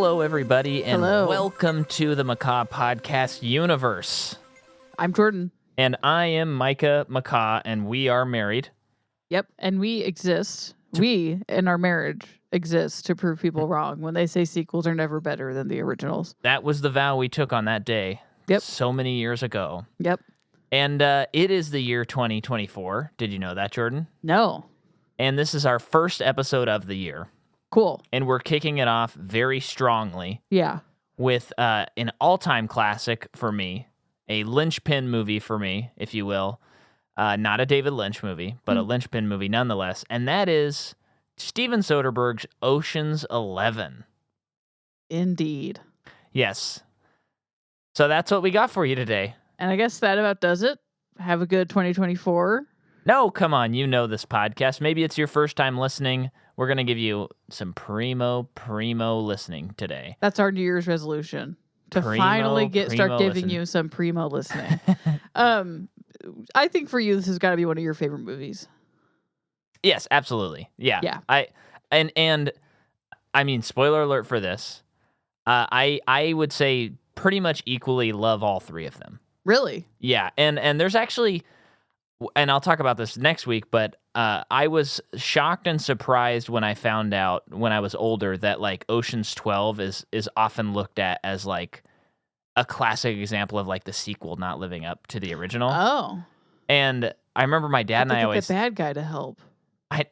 Hello, everybody, and Hello. welcome to the Macaw Podcast universe. I'm Jordan. And I am Micah Macaw, and we are married. Yep, and we exist. We, in our marriage, exist to prove people wrong when they say sequels are never better than the originals. That was the vow we took on that day. Yep. So many years ago. Yep. And it is the year 2024. Did you know that, Jordan? No. And this is our first episode of the year. Cool. And we're kicking it off very strongly Yeah. with an all-time classic for me, a linchpin movie for me, if you will. Not a David Lynch movie, but a linchpin movie nonetheless. And that is Steven Soderbergh's Ocean's 11. Indeed. Yes. So that's what we got for you today. And I guess that about does it. Have a good 2024. No, come on. You know this podcast. Maybe it's your first time listening. We're going to give you some primo listening today. That's our New Year's resolution. To finally start giving you some primo listening. I think for you, this has got to be one of your favorite movies. Yes, absolutely. Yeah. Yeah. And I mean, spoiler alert for this. I would say pretty much equally love all three of them. Really? Yeah. And there's actually, and I'll talk about this next week, but I was shocked and surprised when I found out when I was older that like Ocean's 12 is often looked at as like a classic example of like the sequel not living up to the original. Oh. And I remember my dad and I always the bad guy to help.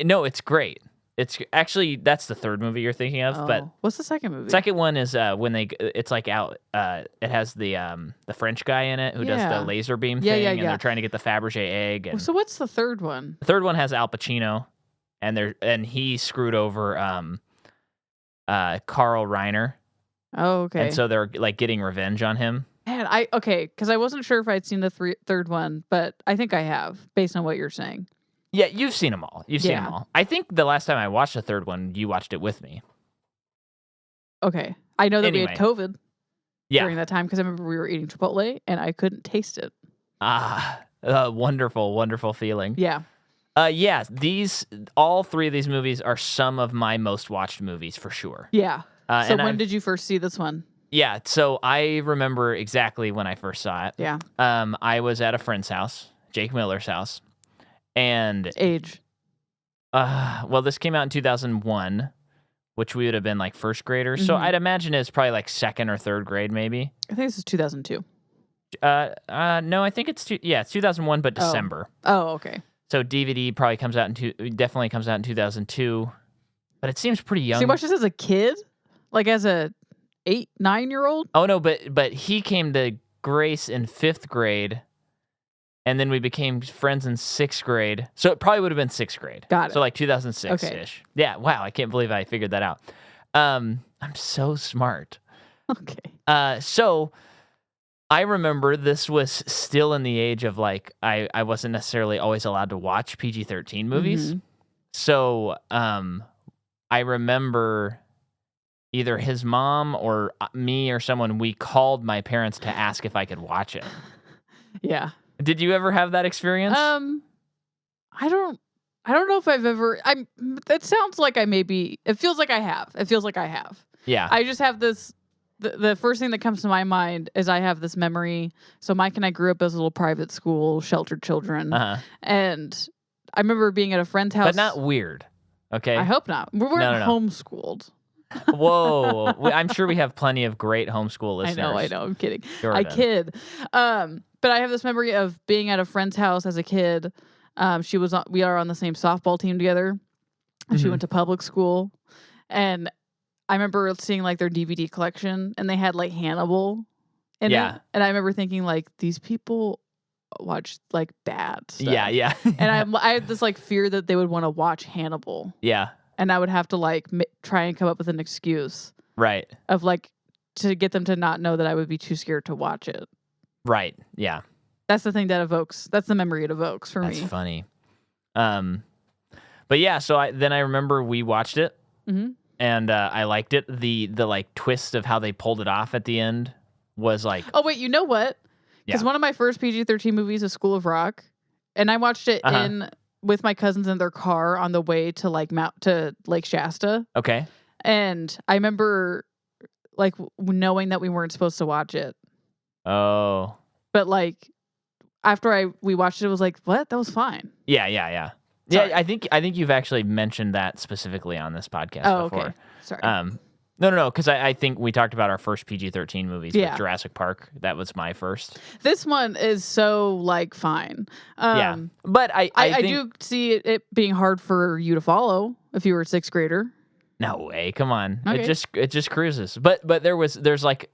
No, it's great. It's actually that's the third movie you're thinking of, but what's the second movie? Second one is when it's like out. It has the French guy in it who does the laser beam thing, and they're trying to get the Fabergé egg. And so what's the third one? The third one has Al Pacino, and he screwed over Carl Reiner. Oh, okay. And so they're like getting revenge on him. Man, because I wasn't sure if I'd seen the third one, but I think I have, based on what you're saying. Yeah, you've seen them all. You've seen them all. I think the last time I watched the third one, you watched it with me. Okay. I know that we had COVID during that time because I remember we were eating Chipotle and I couldn't taste it. Wonderful, wonderful feeling. Yeah. All three of these movies are some of my most watched movies for sure. Yeah. So when did you first see this one? Yeah, so I remember exactly when I first saw it. Yeah. I was at a friend's house, Jake Miller's house. And age. Well, this came out in 2001, which we would have been like first graders. Mm-hmm. So I'd imagine it's probably like second or third grade, maybe. I think this is 2002. No, I think it's 2001, but December. Oh, okay. So DVD probably definitely comes out in 2002, but it seems pretty young. So you watched this as a kid, like as a 8-9-year-old? Oh no, but he came to Grace in 5th grade. And then we became friends in 6th grade. So it probably would have been 6th grade. Got it. So like 2006-ish. Okay. Yeah, wow, I can't believe I figured that out. I'm so smart. Okay. So I remember this was still in the age of like, I wasn't necessarily always allowed to watch PG-13 movies. Mm-hmm. So I remember either his mom or me or someone, we called my parents to ask if I could watch it. Yeah. Did you ever have that experience? I don't know if I've ever. It sounds like it feels like I have. Yeah. I just have this. The first thing that comes to my mind is I have this memory. So Mike and I grew up as a little private school, sheltered children, and I remember being at a friend's house. But not weird. Okay. I hope not. We weren't homeschooled. Whoa. I'm sure we have plenty of great homeschool listeners. I know. I'm kidding. Sure I kid. But I have this memory of being at a friend's house as a kid. We are on the same softball team together. And she went to public school. And I remember seeing like their DVD collection and they had like Hannibal in it. And I remember thinking like these people watch like bad stuff. Yeah. And I had this like fear that they would want to watch Hannibal. Yeah. And I would have to like try and come up with an excuse. Right. Of like to get them to not know that I would be too scared to watch it. Right. Yeah. That's the thing that's the memory it evokes for me. That's funny. But yeah, so I remember we watched it and I liked it. The like twist of how they pulled it off at the end was like, oh wait, you know what? Because one of my first PG-13 movies is School of Rock. And I watched it with my cousins in their car on the way to to Lake Shasta. Okay. And I remember like knowing that we weren't supposed to watch it. Oh. But like after we watched it, it was like, what? That was fine. Yeah. Sorry. Yeah, I think you've actually mentioned that specifically on this podcast before. Okay. Sorry. No, because I think we talked about our first PG-13 movies with Yeah. Jurassic Park. That was my first. This one is so like fine. Yeah, but I think, do see it being hard for you to follow if you were a sixth grader. No way, come on. Okay. It just cruises. But there's like,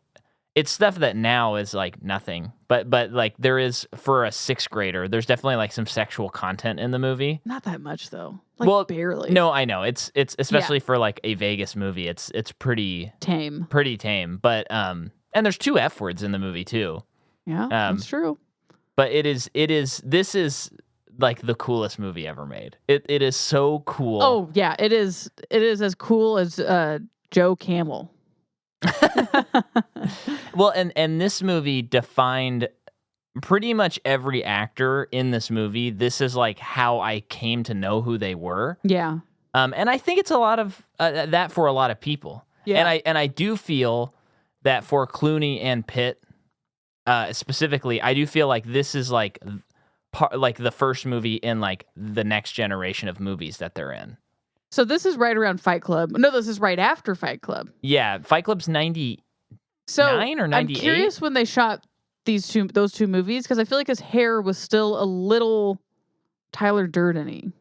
it's stuff that now is like nothing. But like there is for a sixth grader, there's definitely like some sexual content in the movie. Not that much though. Like barely. No, I know. It's especially for like a Vegas movie, it's pretty tame. Pretty tame. But and there's 2 F words in the movie too. Yeah, that's true. But this is like the coolest movie ever made. It is so cool. Oh yeah, it is as cool as Joe Camel. Well, and this movie defined pretty much every actor in this movie. This is like how I came to know who they were. Yeah. And I think it's a lot of that for a lot of people. Yeah. And I do feel that for Clooney and Pitt, specifically, I do feel like this is like the first movie in like the next generation of movies that they're in. So this is right around Fight Club. No, this is right after Fight Club. Yeah, Fight Club's 99 or 98. I'm curious when they shot those two movies because I feel like his hair was still a little Tyler Durden-y.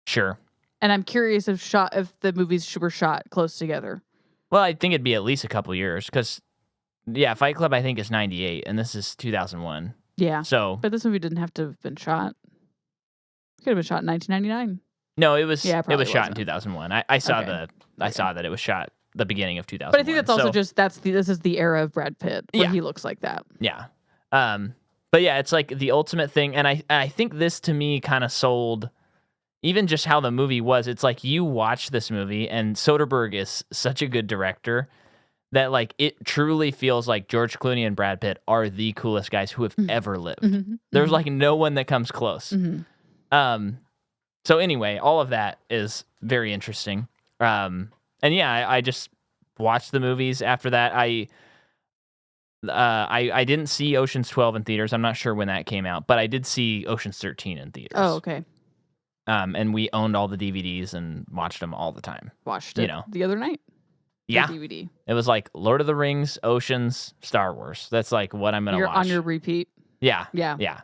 Sure. And I'm curious if the movies were shot close together. Well, I think it'd be at least a couple years because, yeah, Fight Club I think is 98 and this is 2001. Yeah. So, but this movie didn't have to have been shot. It could have been shot in 1999. No, it was shot in 2001. I saw that it was shot the beginning of 2001. But I think that's also this is the era of Brad Pitt when he looks like that. Yeah. But yeah, it's like the ultimate thing, and I think this to me kind of sold even just how the movie was. It's like you watch this movie, and Soderbergh is such a good director that like it truly feels like George Clooney and Brad Pitt are the coolest guys who have ever lived. Mm-hmm. There's like no one that comes close. Mm-hmm. So anyway, all of that is very interesting. And yeah, I just watched the movies after that. I didn't see Ocean's 12 in theaters. I'm not sure when that came out, but I did see Ocean's 13 in theaters. Oh, okay. And we owned all the DVDs and watched them all the time. Watched it the other night. Yeah. DVD. It was like Lord of the Rings, Oceans, Star Wars. That's like what I'm going to watch. You're on your repeat. Yeah. Yeah.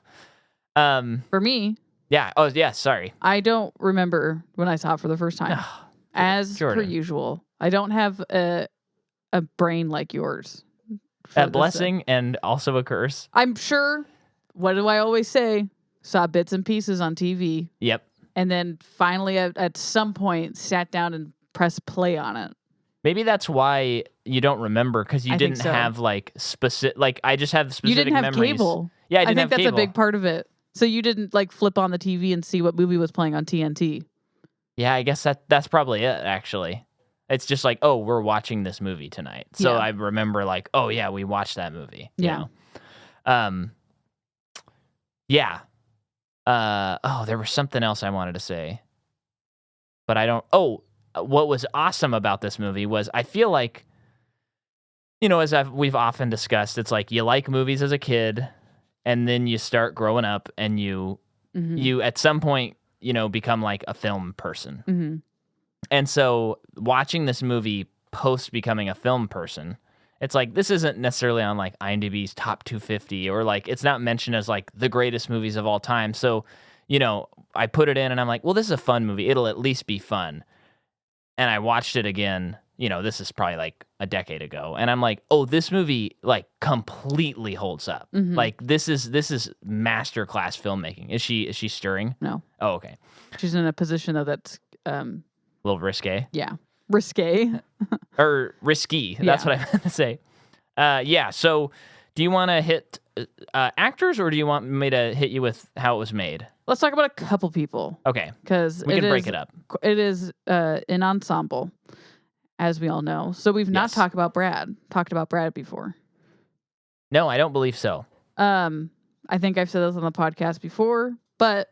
For me. Yeah. Oh, yeah. Sorry. I don't remember when I saw it for the first time. As per usual. I don't have a brain like yours. A blessing and also a curse. I'm sure. What do I always say? Saw bits and pieces on TV. Yep. And then finally at some point sat down and pressed play on it. Maybe that's why you don't remember because you didn't have like specific. Like I just have specific. You didn't have memories. Cable. Yeah, I think that's a big part of it. So you didn't like flip on the TV and see what movie was playing on TNT. Yeah, I guess that's probably it. Actually, it's just like, oh, we're watching this movie tonight. So I remember like, oh yeah, we watched that movie. Yeah. Yeah. There was something else I wanted to say, but I don't. Oh. What was awesome about this movie was I feel like, as we've often discussed, it's like you like movies as a kid and then you start growing up and you at some point, become like a film person. Mm-hmm. And so watching this movie post becoming a film person, it's like this isn't necessarily on like IMDb's top 250 or like it's not mentioned as like the greatest movies of all time. So, I put it in and I'm like, well, this is a fun movie. It'll at least be fun. And I watched it again, this is probably like a decade ago. And I'm like, oh, this movie like completely holds up. Mm-hmm. Like this is masterclass filmmaking. Is she stirring? No. Oh, okay. She's in a position though that's a little risque. Yeah. Risque. Or risky. That's what I meant to say. Yeah. So do you want to hit actors or do you want me to hit you with how it was made? Let's talk about a couple people. Okay. Because we can break it up. It is an ensemble, as we all know. So we've not talked about Brad before. No, I don't believe so. I think I've said this on the podcast before, but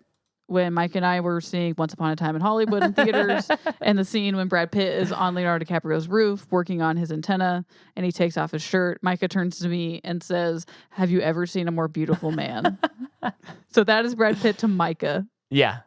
when Mike and I were seeing Once Upon a Time in Hollywood in theaters, and the scene when Brad Pitt is on Leonardo DiCaprio's roof working on his antenna, and he takes off his shirt. Micah turns to me and says, "Have you ever seen a more beautiful man?" So that is Brad Pitt to Micah. Yeah.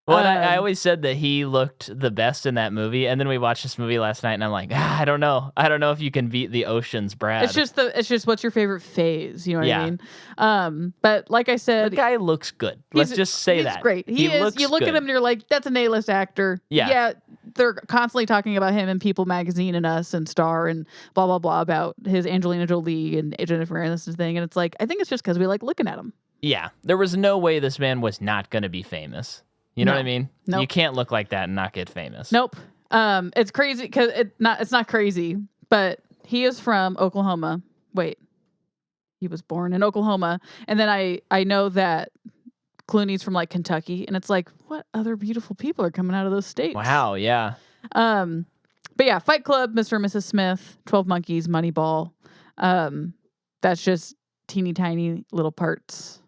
Well, I always said that he looked the best in that movie, and then we watched this movie last night, and I'm like, I don't know if you can beat the Ocean's Brad. It's just what's your favorite phase, you know what I mean? But like I said, the guy looks good. Let's just say he's that. Great. He is. Looks you look good. at him and you're like, that's an A-list actor. Yeah. They're constantly talking about him in People Magazine and Us and Star and blah blah blah about his Angelina Jolie and Jennifer Aniston thing, and it's like, I think it's just because we like looking at him. Yeah, there was no way this man was not going to be famous. You know what I mean? Nope. You can't look like that and not get famous. Nope. It's crazy because it's not crazy, but he is from Oklahoma. Wait, he was born in Oklahoma, and then I know that Clooney's from like Kentucky, and it's like, what other beautiful people are coming out of those states? Wow, yeah. But yeah, Fight Club, Mr. and Mrs. Smith, 12 Monkeys, Moneyball. That's just teeny tiny little parts.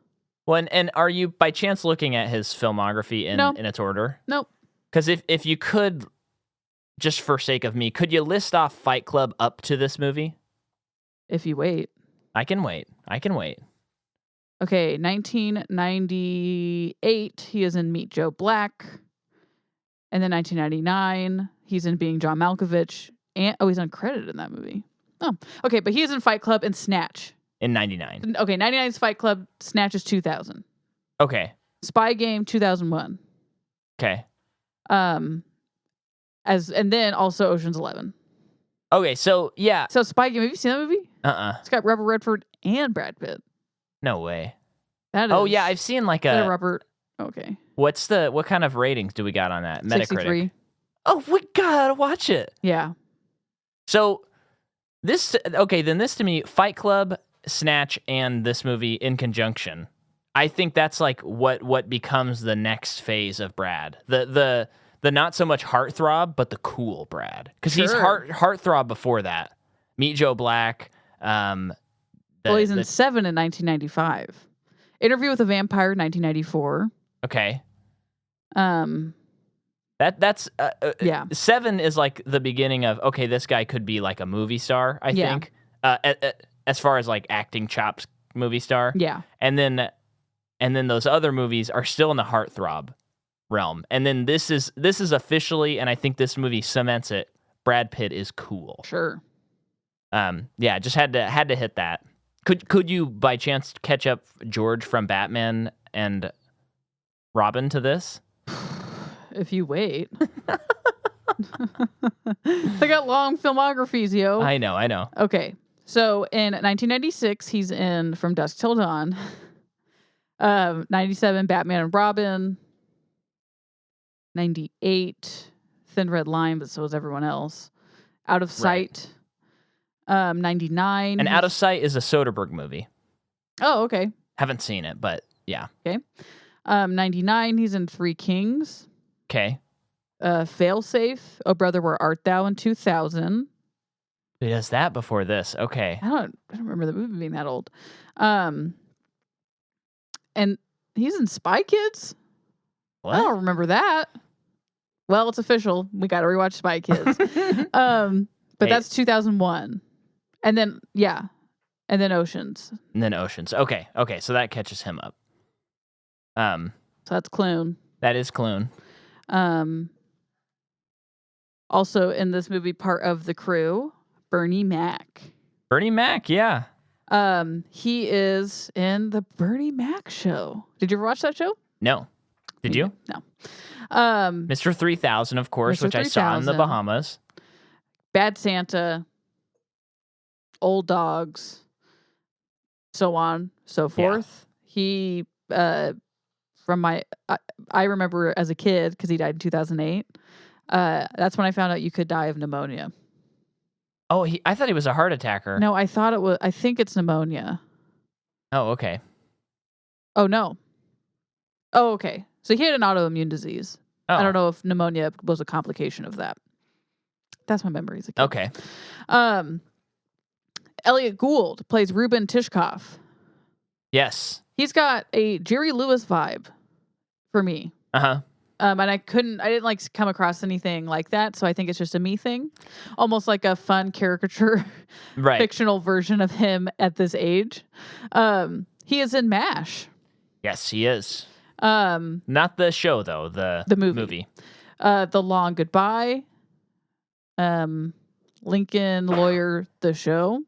Well, and are you by chance looking at his filmography in its order? Nope. Because if you could, just for sake of me, could you list off Fight Club up to this movie? If you wait. I can wait. Okay, 1998, he is in Meet Joe Black. And then 1999, he's in Being John Malkovich. And he's uncredited in that movie. Oh, okay, but he is in Fight Club and Snatch. In 99. Okay, 99 is Fight Club, Snatch is 2000. Okay. Spy Game, 2001. Okay. And then also Ocean's 11. Okay, so yeah. So Spy Game, have you seen that movie? It's got Robert Redford and Brad Pitt. No way. That is. Oh yeah, I've seen like a Robert. Okay. What kind of ratings do we got on that? Metacritic. 63. Oh, we gotta watch it. Yeah. So this to me, Fight Club, Snatch, and this movie in conjunction, I think that's like what becomes the next phase of Brad. The not so much heartthrob, but the cool Brad, because he's heartthrob before that. Meet Joe Black. He's in Seven in 1995. Interview with a Vampire, 1994. Okay. That's yeah. Seven is like the beginning of, okay, this guy could be like a movie star, I think. As far as like acting chops, movie star. Yeah. And then those other movies are still in the heartthrob realm. And then this is officially, and I think this movie cements it, Brad Pitt is cool. Sure. Yeah, just had to hit that. Could you by chance catch up George from Batman and Robin to this? If you wait. They got long filmographies, yo. I know. Okay. So in 1996, he's in From Dusk Till Dawn. 97, Batman and Robin. 98, Thin Red Line, but so is everyone else. Out of Sight. 99. And Out of Sight is a Soderbergh movie. Oh, okay. Haven't seen it, but yeah. Okay. 99, he's in Three Kings. Okay. Failsafe, Oh Brother, Where Art Thou in 2000. Who does that before this? Okay. I don't remember the movie being that old. And he's in Spy Kids? What? I don't remember that. Well, it's official. We got to rewatch Spy Kids. But that's 2001. And then, yeah. And then Oceans. Okay. So that catches him up. So that's Clune. That is Clune. Also in this movie, part of the crew, Bernie Mac. Bernie Mac, yeah. He is in the Bernie Mac show. Did you ever watch that show? No. Did you? No. Mr. 3000, of course, Mr. which I saw in the Bahamas. Bad Santa, Old Dogs, so on, so forth. Yeah. He, I remember as a kid, because he died in 2008, that's when I found out you could die of pneumonia. Oh, I thought he was a heart attacker. No, I think it's pneumonia. Oh, okay. Oh, no. Oh, okay. So he had an autoimmune disease. Oh. I don't know if pneumonia was a complication of that. That's my memory as a kid. Okay. Elliot Gould plays Ruben Tishkoff. Yes. He's got a Jerry Lewis vibe for me. Uh-huh. And I didn't like come across anything like that. So I think it's just a me thing. Almost like a fun caricature, Right. fictional version of him at this age. He is in MASH. Yes, he is. Not the show, though. The movie. The Long Goodbye. Lincoln Lawyer, the show.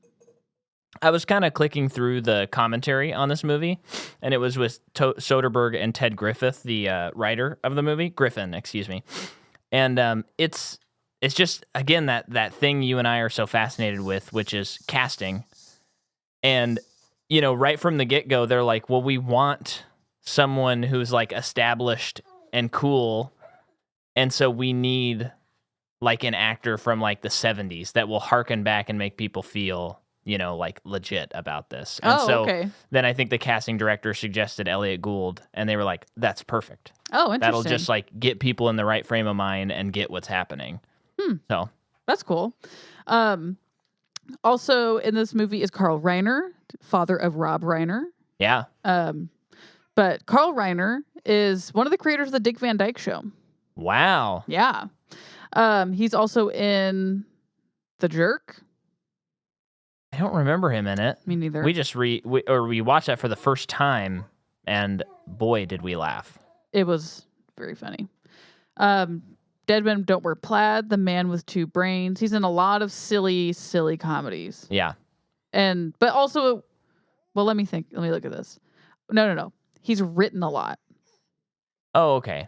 I was kind of clicking through the commentary on this movie, and it was with Soderbergh and Ted Griffith, the writer of the movie. Griffin, excuse me. And it's just, again, that thing you and I are so fascinated with, which is casting. And, you know, right from the get-go, they're like, well, we want someone who's, like, established and cool, and so we need, like, an actor from, like, the 70s that will harken back and make people feel, you know, like, legit about this. And then I think the casting director suggested Elliot Gould, and they were like, that's perfect. Oh, interesting. That'll just, like, get people in the right frame of mind and get what's happening. So that's cool. Also in this movie is Carl Reiner, father of Rob Reiner. Yeah. But Carl Reiner is one of the creators of the Dick Van Dyke Show. Wow. Yeah. He's also in The Jerk. I don't remember him in it. Me neither. We just we watched that for the first time, and boy, did we laugh. It was very funny. Dead Men Don't Wear Plaid, The Man with Two Brains. He's in a lot of silly comedies. Yeah. But also, well, let me think. Let me look at this. No. He's written a lot. Oh, okay.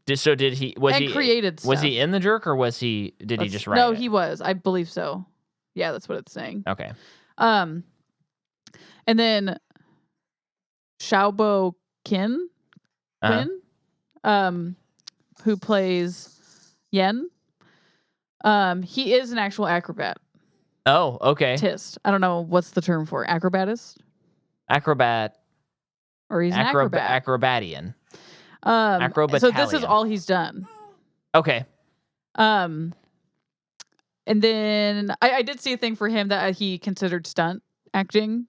Did he created stuff. Was he in The Jerk, or did he just write No, it? he was. I believe so. Yeah, that's what it's saying. Okay. And then Xiaobo Qin, who plays Yen. He is an actual acrobat. Oh, okay. Tist. I don't know what's the term for it. Acrobatist? Acrobat. Or he's an acrobat. Acrobatian. So this is all he's done. Okay. And then I did see a thing for him that he considered stunt acting,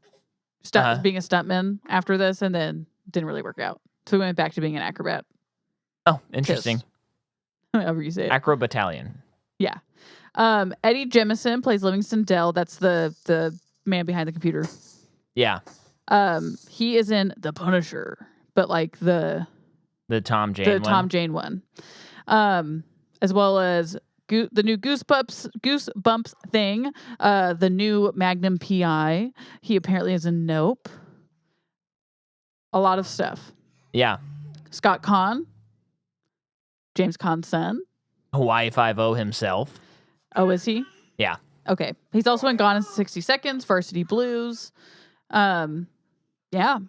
being a stuntman after this, and then didn't really work out. So he went back to being an acrobat. Oh, interesting. However you say it. Acrobattalion. Yeah. Eddie Jemison plays Livingston Dell. That's the man behind the computer. Yeah. He is in The Punisher, but like the Tom Jane one. As well as the new Goosebumps thing, the new Magnum PI. He apparently is in Nope. A lot of stuff. Yeah. Scott Conn. James Caan's son. Hawaii Five-0 himself. Oh, is he? Yeah. Okay. He's also in Gone in 60 Seconds, Varsity Blues. Yeah.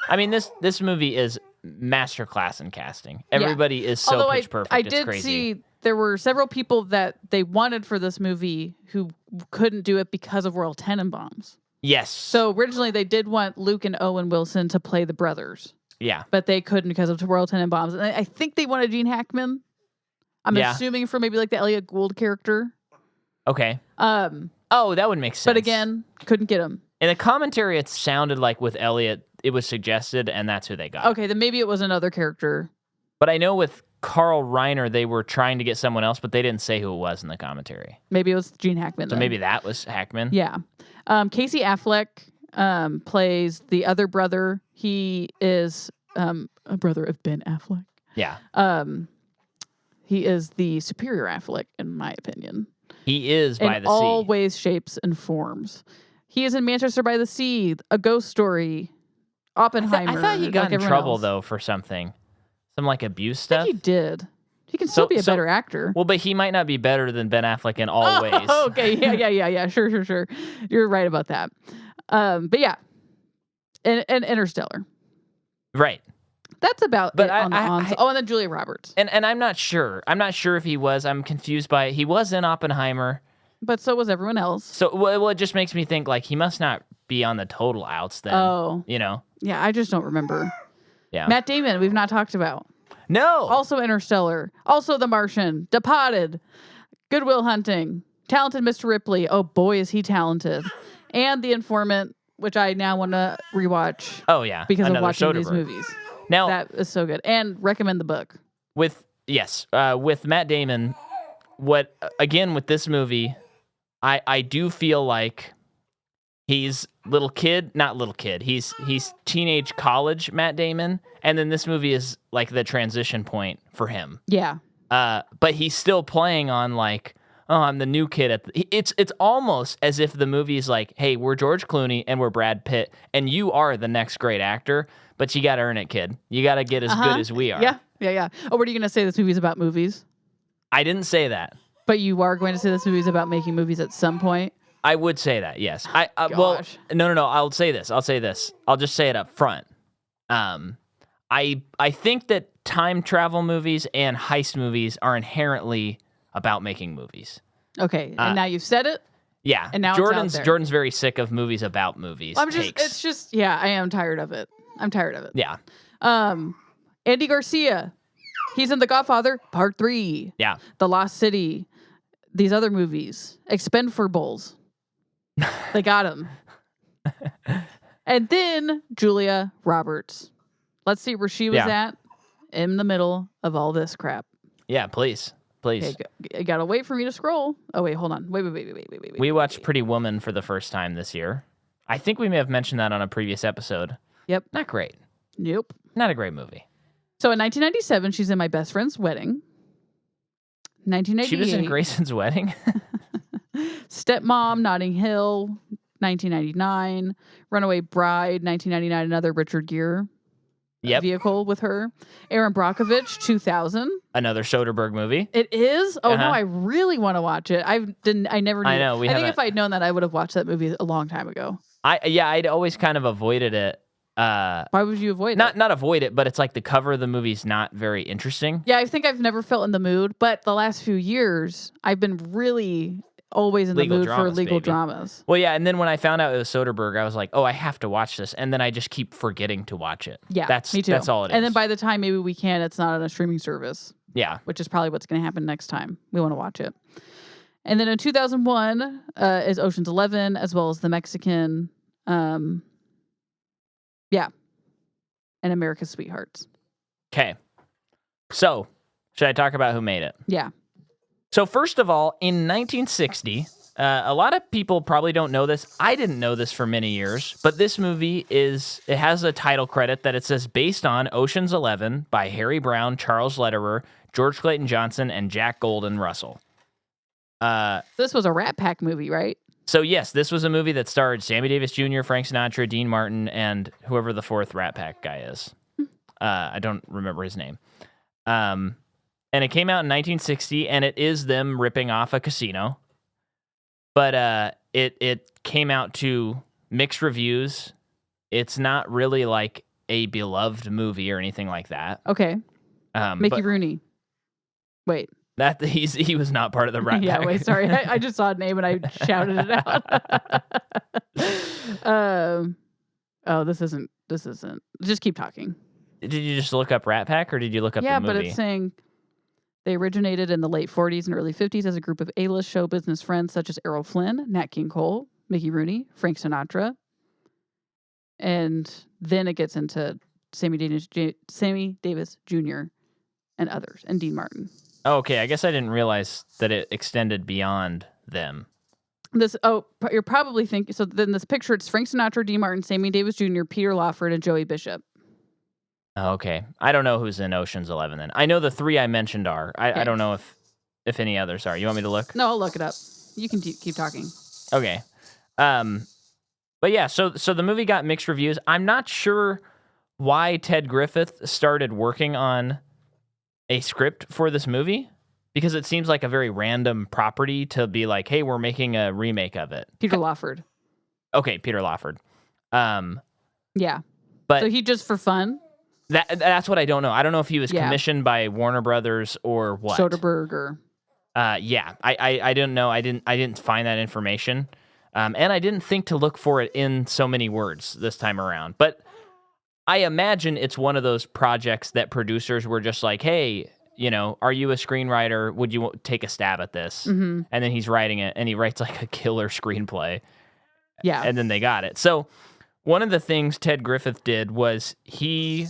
I mean, this movie is masterclass in casting. Everybody is so pitch perfect. I it's did crazy. see there were several people that they wanted for this movie who couldn't do it because of Royal Tenenbaums. Yes. So originally they did want Luke and Owen Wilson to play the brothers. Yeah. But they couldn't because of Royal Tenenbaums. And I think they wanted Gene Hackman. I'm assuming for maybe like the Elliot Gould character. Okay. Oh, that would make sense. But again, couldn't get him. In the commentary, it sounded like with Elliot, it was suggested, and that's who they got. Okay, then maybe it was another character. But I know with Carl Reiner, they were trying to get someone else, but they didn't say who it was in the commentary. Maybe it was Gene Hackman. So maybe that was Hackman. Yeah. Casey Affleck plays the other brother. He is a brother of Ben Affleck. Yeah. He is the superior Affleck, in my opinion. He is by the sea. In all ways, shapes, and forms. He is in Manchester by the Sea, A Ghost Story, Oppenheimer. I thought he got in trouble, though, for something. Some, like, abuse stuff. I think he did. He can still be a better actor. Well, but he might not be better than Ben Affleck in all ways. Okay, yeah. Sure. You're right about that. But yeah, and Interstellar. Right. That's about but it on the ons. And then Julia Roberts. And I'm not sure. I'm not sure if he was. I'm confused by it. He was in Oppenheimer. But so was everyone else. So, well, it just makes me think, like, he must not be on the total outs then. Oh. You know? Yeah, I just don't remember. Yeah. Matt Damon, we've not talked about. No. Also Interstellar. Also The Martian. Departed. Good Will Hunting. Talented Mr. Ripley. Oh, boy, is he talented. And The Informant, which I now want to rewatch. Oh, yeah. Because Another of watching Soderbergh. these movies. Now that is so good. And recommend the book. with Matt Damon, with this movie, I do feel like he's not little kid. He's teenage college Matt Damon, and then this movie is like the transition point for him. Yeah. But he's still playing on like, oh, I'm the new kid it's almost as if the movie is like, hey, we're George Clooney and we're Brad Pitt, and you are the next great actor, but you got to earn it, kid. You got to get as good as we are. Yeah. Oh, what are you going to say? This movie's about movies? I didn't say that. But you are going to say this movie's about making movies at some point? I would say that, yes. No. I'll say this. I'll just say it up front. I think that time travel movies and heist movies are inherently about making movies. Okay, and now you've said it. Yeah, and now Jordan's very sick of movies about movies. I am tired of it. I'm tired of it. Yeah. Andy Garcia, he's in The Godfather Part 3. Yeah. The Lost City, these other movies, Expendables. They got him. And then Julia Roberts. Let's see where she was at in the middle of all this crap. Yeah, please. Okay, you gotta wait for me to scroll. Oh, wait, hold on. Wait. We watched Pretty Woman for the first time this year. I think we may have mentioned that on a previous episode. Yep. Not great. Nope. Not a great movie. So in 1997, she's in My Best Friend's Wedding. 1988. She was in Grayson's Wedding? Stepmom, Notting Hill, 1999. Runaway Bride, 1999, another Richard Gere vehicle with her. Aaron Brockovich, 2000. Another Soderbergh movie. It is? Oh, no, I really want to watch it. I never knew. I know. I think if I'd known that, I would have watched that movie a long time ago. I'd always kind of avoided it. Why would you avoid it? Not avoid it, but it's like the cover of the movie's not very interesting. Yeah, I think I've never felt in the mood, but the last few years, I've been really always in the mood for legal dramas. Well, yeah, and then when I found out it was Soderbergh, I was like, oh, I have to watch this, and then I just keep forgetting to watch it. Yeah, me too. That's all it is. And then by the time maybe we can, it's not on a streaming service. Yeah. Which is probably what's going to happen next time. We want to watch it. And then in 2001 is Ocean's 11, as well as The Mexican. And America's Sweethearts. Okay. So, should I talk about who made it? Yeah. So, first of all, in 1960, a lot of people probably don't know this. I didn't know this for many years, but this movie it has a title credit that it says based on Ocean's 11 by Harry Brown, Charles Lederer, George Clayton Johnson, and Jack Golden Russell. This was a Rat Pack movie, right? So, yes, this was a movie that starred Sammy Davis Jr., Frank Sinatra, Dean Martin, and whoever the fourth Rat Pack guy is. I don't remember his name. And it came out in 1960, and it is them ripping off a casino. But it came out to mixed reviews. It's not really like a beloved movie or anything like that. Okay. Mickey Rooney. Wait. He was not part of the Rat Pack. Yeah, wait, sorry. I just saw a name and I shouted it out. This isn't. Just keep talking. Did you just look up Rat Pack or did you look up the movie? Yeah, but it's saying they originated in the late 40s and early 50s as a group of A-list show business friends such as Errol Flynn, Nat King Cole, Mickey Rooney, Frank Sinatra. And then it gets into Sammy Davis Jr. and others, and Dean Martin. Oh, okay, I guess I didn't realize that it extended beyond them. You're probably thinking, so then this picture, it's Frank Sinatra, Dean Martin, Sammy Davis Jr., Peter Lawford, and Joey Bishop. Oh, okay. I don't know who's in Ocean's 11 then. I know the three I mentioned are. I don't know if any others are. You want me to look? No, I'll look it up. You can keep talking. Okay. But yeah, so the movie got mixed reviews. I'm not sure why Ted Griffith started working on a script for this movie, because it seems like a very random property to be like, hey, we're making a remake of it. Peter Lawford. Okay, Peter Lawford. Yeah. But so he just for fun? That's what I don't know. I don't know if he was commissioned by Warner Brothers or what. Soderbergh or... Yeah. I don't know. I didn't find that information. And I didn't think to look for it in so many words this time around. But I imagine it's one of those projects that producers were just like, hey, are you a screenwriter? Would you take a stab at this? Mm-hmm. And then he's writing it, and he writes like a killer screenplay. Yeah. And then they got it. So one of the things Ted Griffith did was he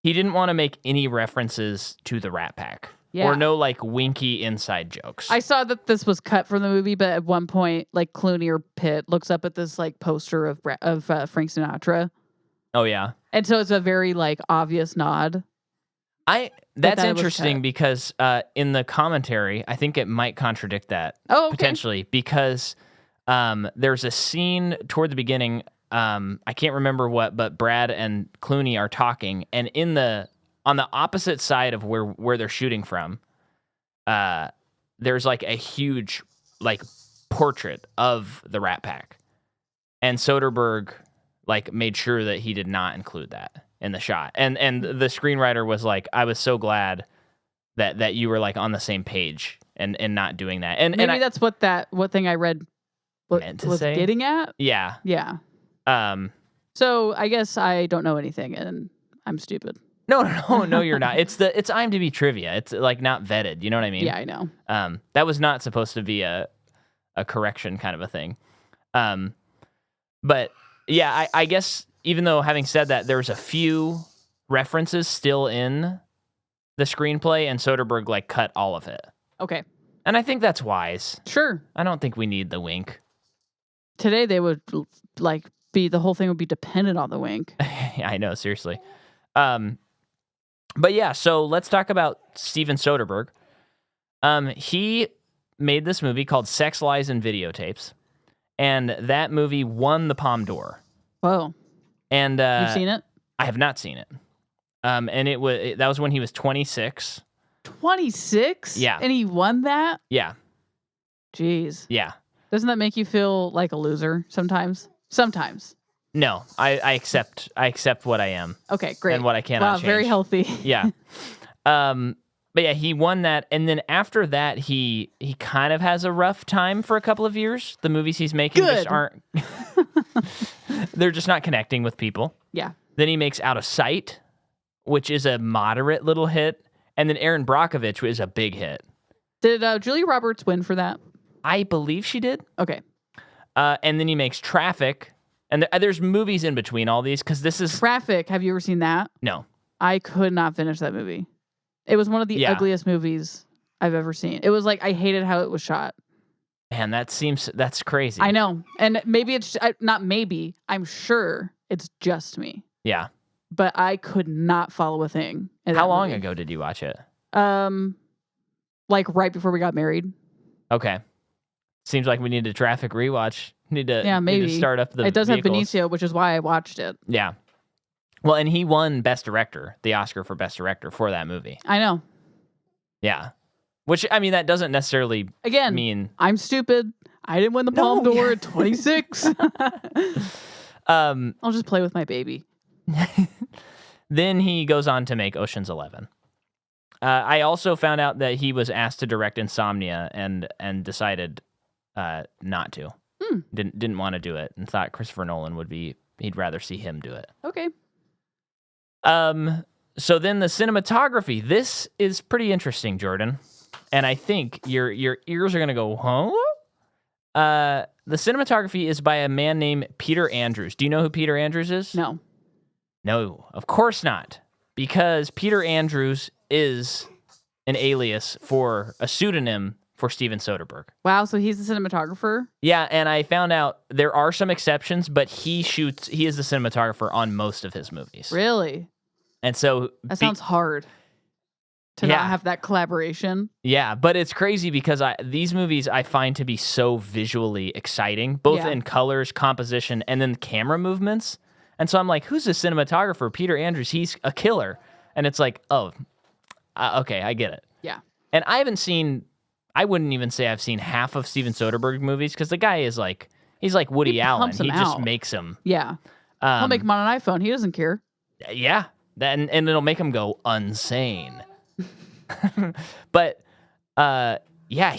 He didn't want to make any references to the Rat Pack. Yeah. Or no, like, winky inside jokes. I saw that this was cut from the movie, but at one point, like, Clooney or Pitt looks up at this, like, poster of Frank Sinatra. Oh, yeah. And so it's a very, like, obvious nod. That's interesting because in the commentary, I think it might contradict that potentially because there's a scene toward the beginning. I can't remember what, but Brad and Clooney are talking, and on the opposite side of where they're shooting from, there's like a huge like portrait of the Rat Pack, and Soderbergh like made sure that he did not include that in the shot. And the screenwriter was like, I was so glad that you were like on the same page and not doing that. And maybe that's what thing I read was getting at. Yeah. Yeah. So I guess I don't know anything and I'm stupid. No, you're not. It's IMDb trivia. It's like not vetted. You know what I mean? Yeah, I know. That was not supposed to be a correction kind of a thing. But yeah, I guess even though having said that, there's a few references still in the screenplay, and Soderbergh like cut all of it. Okay. And I think that's wise. Sure. I don't think we need the wink. Today they would like the whole thing would be dependent on the wink. Yeah, I know, seriously. But yeah, so let's talk about Steven Soderbergh. He made this movie called Sex, Lies, and Videotapes, and that movie won the Palme d'Or. Whoa. And you've seen it? I have not seen it. And that was when he was 26. 26? Yeah. And he won that? Yeah. Jeez. Yeah. Doesn't that make you feel like a loser sometimes? Sometimes. No, I accept what I am. Okay, great. And what I cannot change. Very healthy. Yeah. But yeah, he won that, and then after that, he kind of has a rough time for a couple of years. The movies he's making just aren't. They're just not connecting with people. Yeah. Then he makes Out of Sight, which is a moderate little hit, and then Erin Brockovich is a big hit. Did Julia Roberts win for that? I believe she did. Okay. And then he makes Traffic, and there's movies in between all these because this is Traffic. Have you ever seen that? No. I could not finish that movie. It was one of the ugliest movies I've ever seen. It was like I hated how it was shot. Man, that's crazy. I know. And maybe it's not maybe. I'm sure it's just me. Yeah. But I could not follow a thing. How long ago did you watch it? Like right before we got married. Okay. Seems like we need a Traffic rewatch. Need to start up the It does vehicles. have Benicio, which is why I watched it. Yeah. Well, and he won Best Director, the Oscar for Best Director for that movie. I know. Yeah. Which, I mean, that doesn't necessarily mean... I'm stupid. I didn't win the Palme d'Or at 26. I'll just play with my baby. Then he goes on to make Ocean's 11. I also found out that he was asked to direct Insomnia and decided not to. Didn't want to do it and thought Christopher Nolan he'd rather see him do it. Okay. So then the cinematography. This is pretty interesting, Jordan. And I think your ears are going to go, huh? The cinematography is by a man named Peter Andrews. Do you know who Peter Andrews is? No. No, of course not. Because Peter Andrews is an alias for a pseudonym for Steven Soderbergh. Wow, so he's the cinematographer? Yeah, and I found out there are some exceptions, but he is the cinematographer on most of his movies. Really? And so... That sounds hard. To not have that collaboration. Yeah, but it's crazy because these movies I find to be so visually exciting, both in colors, composition, and then camera movements. And so I'm like, who's the cinematographer? Peter Andrews, he's a killer. And it's like, oh, okay, I get it. Yeah. And I wouldn't even say I've seen half of Steven Soderbergh movies because the guy is like, he's like Woody Allen. He just makes them. Yeah. He'll make them on an iPhone. He doesn't care. Yeah. And it'll make him go insane. But yeah,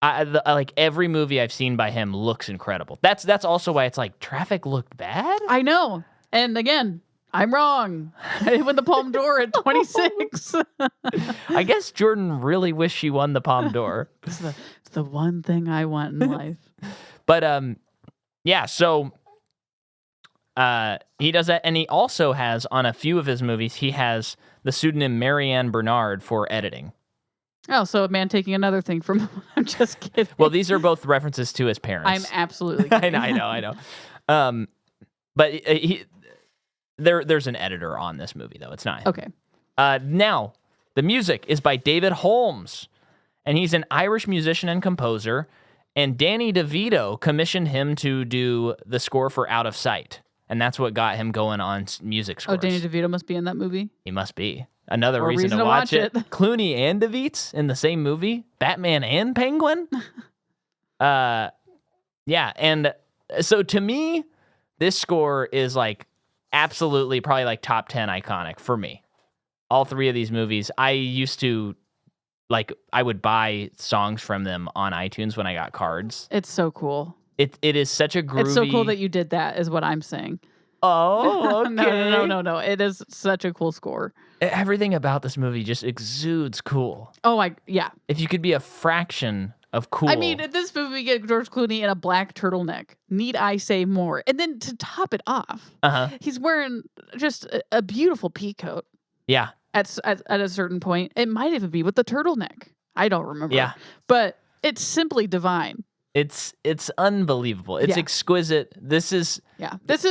like every movie I've seen by him looks incredible. That's also why it's like Traffic looked bad. I know. And again, I'm wrong. I didn't win the Palme d'Or at 26. I guess Jordan really wished she won the Palme d'Or. It's the one thing I want in life. But yeah, so he does that, and he also has, on a few of his movies, he has the pseudonym Marianne Bernard for editing. Oh, so a man taking another thing from I'm just kidding. Well, these are both references to his parents. I'm absolutely kidding. I know. But there's an editor on this movie, though. It's not him. Okay. Now, the music is by David Holmes, and he's an Irish musician and composer, and Danny DeVito commissioned him to do the score for Out of Sight, and that's what got him going on music scores. Oh, Danny DeVito must be in that movie? He must be. Another reason to watch it. Clooney and DeVito in the same movie. Batman and Penguin. Yeah, and so to me, this score is like absolutely probably like top 10 iconic for me. All three of these movies, I used to I would buy songs from them on iTunes when I got cards. It's so cool. It is such a groovy... It's so cool that you did that, is what I'm saying. Oh, okay. No. It is such a cool score. Everything about this movie just exudes cool. Oh, yeah. If you could be a fraction of cool. I mean, in this movie, we get George Clooney in a black turtleneck. Need I say more? And then to top it off, he's wearing just a beautiful pea coat. Yeah. At a certain point. It might even be with the turtleneck. I don't remember. Yeah. But it's simply divine. It's unbelievable. It's exquisite. This is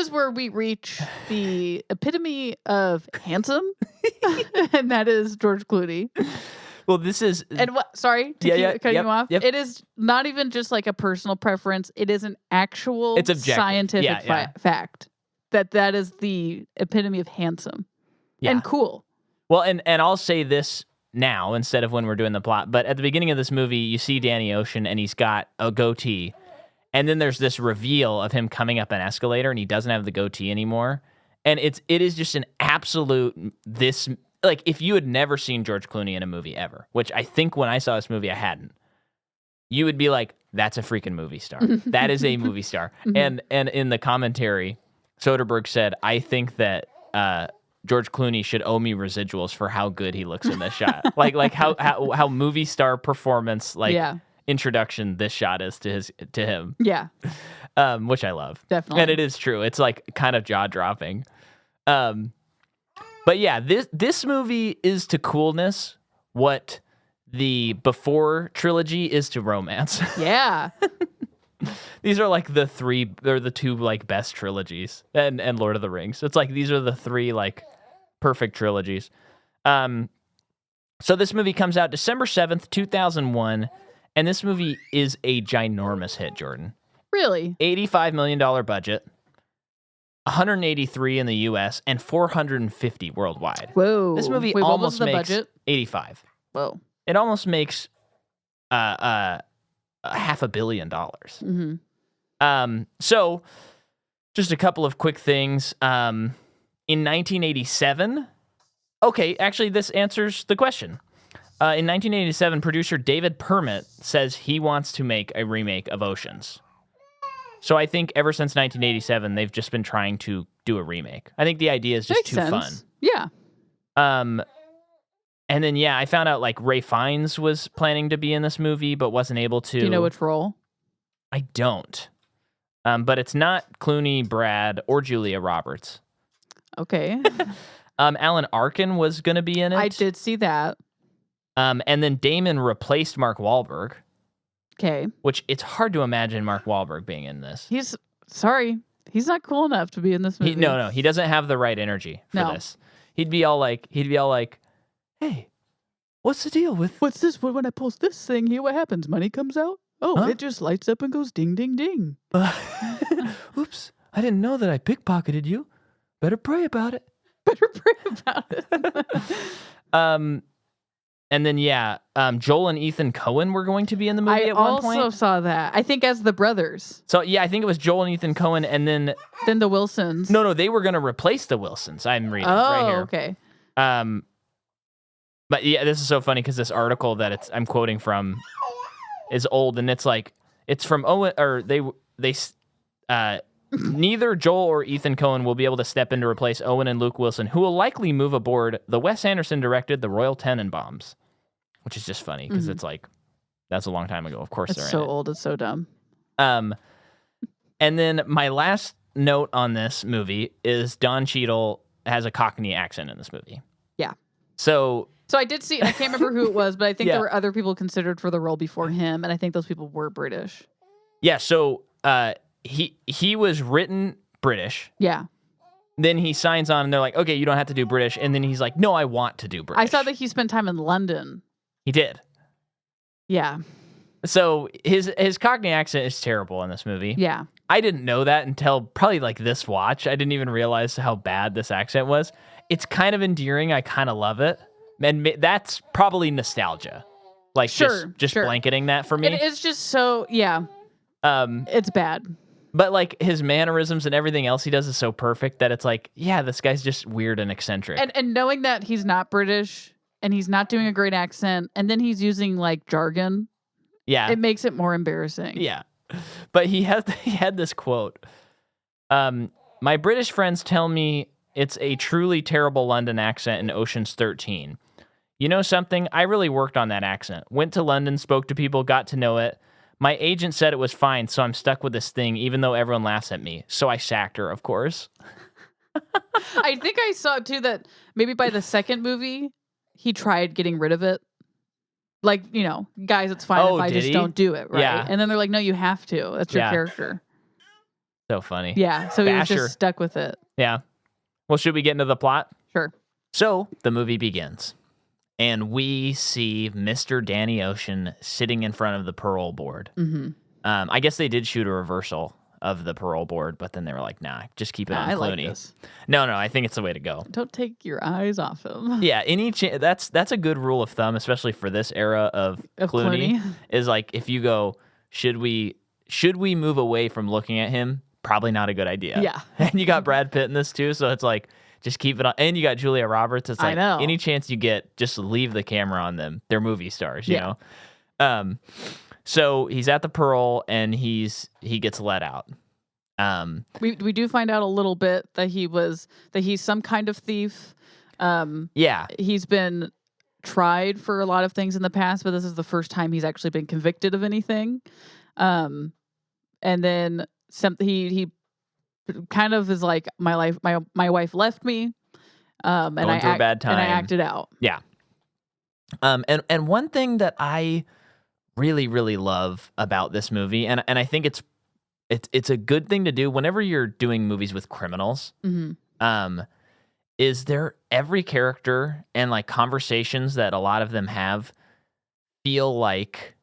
where we reach the epitome of handsome, and that is George Clooney. Well, this is... And what? Sorry to cut you off. Yep. It is not even just like a personal preference. It is an actual scientific fact that is the epitome of handsome and cool. Well, and I'll say this now instead of when we're doing the plot, but at the beginning of this movie, you see Danny Ocean and he's got a goatee, and then there's this reveal of him coming up an escalator and he doesn't have the goatee anymore, and it is just an absolute like if you had never seen George Clooney in a movie ever, which I think when I saw this movie I hadn't, you would be like, that's a freaking movie star. That is a movie star. And in the commentary, Soderbergh said, I think that George Clooney should owe me residuals for how good he looks in this shot. like how movie star performance introduction this shot is to him. Yeah. Which I love. Definitely. And it is true. It's like kind of jaw-dropping. But yeah, this movie is to coolness what the Before trilogy is to romance. Yeah. These are like they're the two like best trilogies, and Lord of the Rings. It's like these are the three like perfect trilogies. So this movie comes out December 7th, 2001, and this movie is a ginormous hit, Jordan. Really? $85 million budget, 183 in the US, and 450 worldwide. Whoa. This movie Wait, almost what was the makes budget? 85. Whoa. It almost makes $500 million. So just a couple of quick things. In 1987, okay, actually this answers the question. In 1987, producer David Permit says he wants to make a remake of Oceans. So I think ever since 1987, they've just been trying to do a remake. I think the idea is just Makes too sense. fun. Yeah. And then, I found out like Ray Fiennes was planning to be in this movie, but wasn't able to. Do you know which role? I don't. But it's not Clooney, Brad, or Julia Roberts. Okay. Alan Arkin was going to be in it. I did see that. And then Damon replaced Mark Wahlberg. Okay. Which it's hard to imagine Mark Wahlberg being in this. He's not cool enough to be in this movie. No, he doesn't have the right energy for this. He'd be all like, hey, what's the deal with... What's this? When I post this thing here, what happens? Money comes out? Oh, It just lights up and goes ding, ding, ding. Oops, I didn't know that I pickpocketed you. Better pray about it. And then, Joel and Ethan Coen were going to be in the movie at one point. I also saw that. I think as the brothers. So, I think it was Joel and Ethan Coen, and then... Then the Wilsons. No, they were going to replace the Wilsons. I'm reading right here. Oh, okay. But this is so funny because this article that I'm quoting from is old, and it's like it's from Owen, or neither Joel or Ethan Coen will be able to step in to replace Owen and Luke Wilson, who will likely move aboard the Wes Anderson directed The Royal Tenenbaums, which is just funny because it's like that's a long time ago. Of course, it's they're so in it. old. It's so dumb. And then my last note on this movie is Don Cheadle has a Cockney accent in this movie. Yeah. So I did see, I can't remember who it was, but I think Yeah. there were other people considered for the role before him, and I think those people were British. Yeah, so he was written British. Yeah. Then he signs on and they're like, okay, you don't have to do British. And then he's like, no, I want to do British. I saw that he spent time in London. He did. Yeah. So his Cockney accent is terrible in this movie. Yeah. I didn't know that until probably like this watch. I didn't even realize how bad this accent was. It's kind of endearing. I kind of love it. And that's probably nostalgia. Like just blanketing that for me. It is just so, yeah. It's bad. But like his mannerisms and everything else he does is so perfect that it's like, yeah, this guy's just weird and eccentric. And knowing that he's not British and he's not doing a great accent and then he's using like jargon. Yeah. It makes it more embarrassing. Yeah. But he had this quote. My British friends tell me it's a truly terrible London accent in Ocean's 13. You know something? I really worked on that accent. Went to London, spoke to people, got to know it. My agent said it was fine, so I'm stuck with this thing, even though everyone laughs at me. So I sacked her, of course. I think I saw, too, that maybe by the second movie, he tried getting rid of it. Like, you know, guys, it's fine if I just don't do it, right? Yeah. And then they're like, no, you have to. That's your character. So funny. Yeah, so he was just stuck with it. Yeah. Well, should we get into the plot? Sure. So the movie begins. And we see Mr. Danny Ocean sitting in front of the parole board. Mm-hmm. I guess they did shoot a reversal of the parole board, but then they were like, nah, just keep it on Clooney. Like this. No, I think it's the way to go. Don't take your eyes off him. Yeah, that's a good rule of thumb, especially for this era of Clooney, is like if you go, should we move away from looking at him? Probably not a good idea. Yeah. And you got Brad Pitt in this too, so it's like, just keep it on. And you got Julia Roberts. It's like, any chance you get, just leave the camera on them. They're movie stars, you know? So he's at the parole and he gets let out. We do find out a little bit that he's some kind of thief. Yeah. He's been tried for a lot of things in the past, but this is the first time he's actually been convicted of anything. And then he kind of is like, my wife left me, and going through a bad time, and I acted out. Yeah. And one thing that I really, really love about this movie, and I think it's a good thing to do whenever you're doing movies with criminals, is every character and like conversations that a lot of them have feel like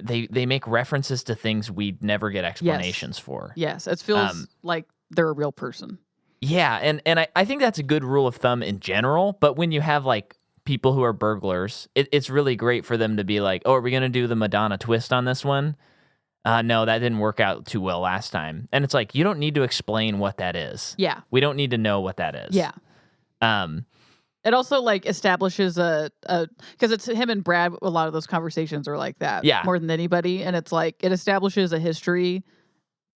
they make references to things we'd never get explanations for. Yes, it feels like they're a real person. Yeah, and I think that's a good rule of thumb in general, but when you have like people who are burglars, it's really great for them to be like, oh, are we going to do the Madonna twist on this one? No, that didn't work out too well last time. And it's like, you don't need to explain what that is. Yeah. We don't need to know what that is. Yeah. It also like establishes because it's him and Brad, a lot of those conversations are like that. Yeah. More than anybody. And it's like, it establishes a history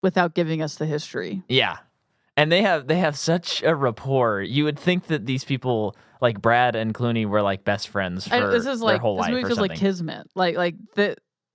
without giving us the history. Yeah. And they have such a rapport. You would think that these people, like Brad and Clooney, were like best friends for their whole life or something. This movie feels like kismet.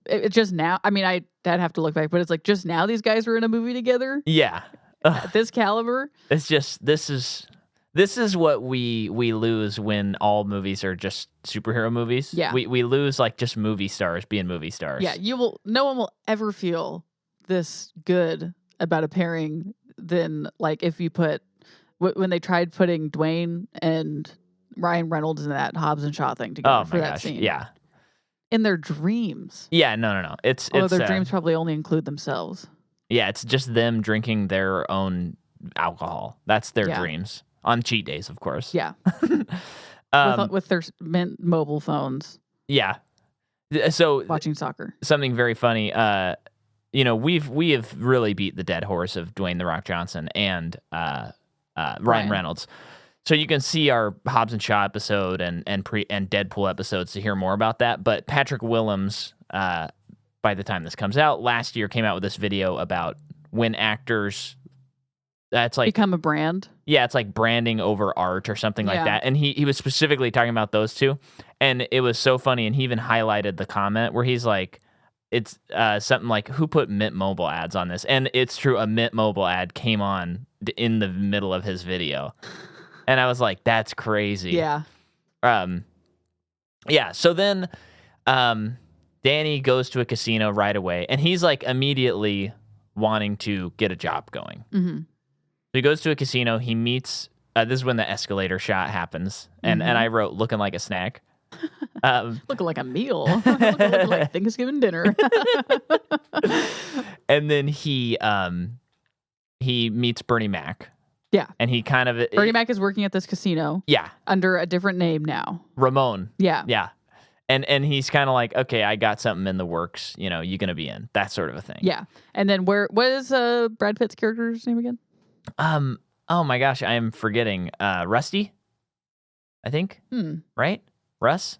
It's just now. I mean, I'd have to look back, but it's like just now these guys were in a movie together. Yeah. At this caliber. It's just, this is what we lose when all movies are just superhero movies. Yeah. We lose like just movie stars being movie stars. Yeah. No one will ever feel this good about a pairing than like if you put, when they tried putting Dwayne and Ryan Reynolds in that Hobbs and Shaw thing together for that scene. Yeah. In their dreams. Yeah, no. It's their dreams probably only include themselves. Yeah, it's just them drinking their own alcohol. That's their dreams. On cheat days, of course. Yeah. With their mobile phones. Yeah. So watching soccer. Something very funny. We have really beat the dead horse of Dwayne "The Rock" Johnson and Ryan Reynolds. So you can see our Hobbs and Shaw episode and Deadpool episodes to hear more about that. But Patrick Willems, by the time this comes out, last year came out with this video about when actors that's like become a brand. Yeah, it's like branding over art or something like that. And he was specifically talking about those two. And it was so funny. And he even highlighted the comment where he's like, it's something like, who put Mint Mobile ads on this? And it's true, a Mint Mobile ad came on in the middle of his video. And I was like, that's crazy. Yeah. Yeah, so then Danny goes to a casino right away, and he's like immediately wanting to get a job going. Mm-hmm. So he goes to a casino, he meets, this is when the escalator shot happens, and I wrote, looking like a snack. Looking like a meal. Looking like Thanksgiving dinner. And then he meets Bernie Mac. Yeah. And he kind of... Bernie Mac is working at this casino. Yeah. Under a different name now. Ramon. Yeah. Yeah. And he's kind of like, okay, I got something in the works. You know, you're going to be in. That sort of a thing. Yeah. And then what is Brad Pitt's character's name again? Oh my gosh, I am forgetting. Rusty? I think? Right? Russ?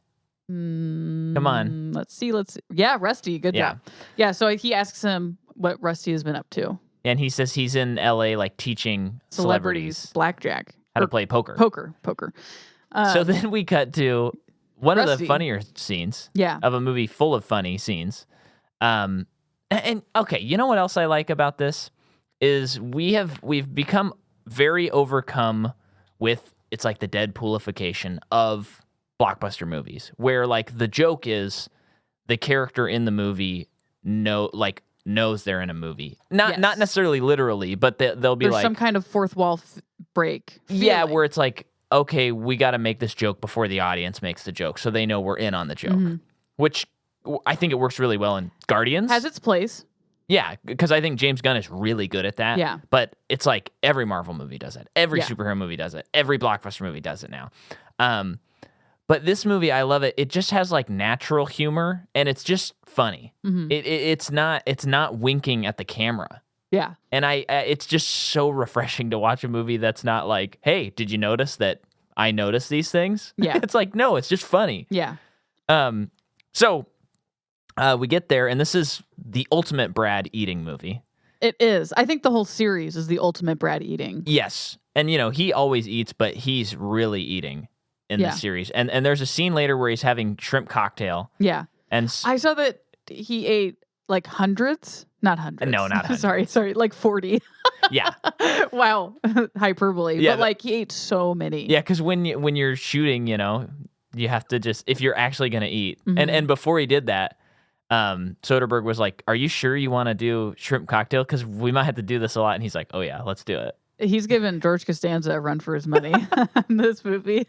Come on. Let's see. Yeah, Rusty. Good job. Yeah, so he asks him what Rusty has been up to. And he says he's in LA, like, teaching celebrities blackjack. How to play poker. Poker. So then we cut to one Rusty. of the funnier scenes Yeah. of a movie full of funny scenes. And okay, you know what else I like about this is we've become very overcome with, it's like the Deadpoolification of blockbuster movies, where like the joke is the character in the movie knows they're in a movie, not necessarily literally, but they'll be There's like some kind of fourth wall break. Yeah, where it's like, okay, we got to make this joke before the audience makes the joke, so they know we're in on the joke, which I think it works really well in Guardians. Has its place. Yeah, because I think James Gunn is really good at that. Yeah. But it's like every Marvel movie does it. Every superhero movie does it. Every blockbuster movie does it now. But this movie, I love it. It just has like natural humor, and it's just funny. It's not winking at the camera. Yeah. And it's just so refreshing to watch a movie that's not like, hey, did you notice that I noticed these things? Yeah. It's like, no, it's just funny. Yeah. So we get there, and this is the ultimate Brad eating movie. It is. I think the whole series is the ultimate Brad eating. Yes. And, he always eats, but he's really eating in this series. And there's a scene later where he's having shrimp cocktail. Yeah. And I saw that he ate like hundreds. Not hundreds. No, not hundreds. Sorry, like 40. Yeah. Wow. Hyperbole. Yeah, but like he ate so many. Yeah, because when you're shooting, you have to just, if you're actually going to eat. And before he did that, Soderbergh was like, are you sure you want to do shrimp cocktail? Because we might have to do this a lot. And he's like, oh yeah, let's do it. He's given George Costanza a run for his money in this movie.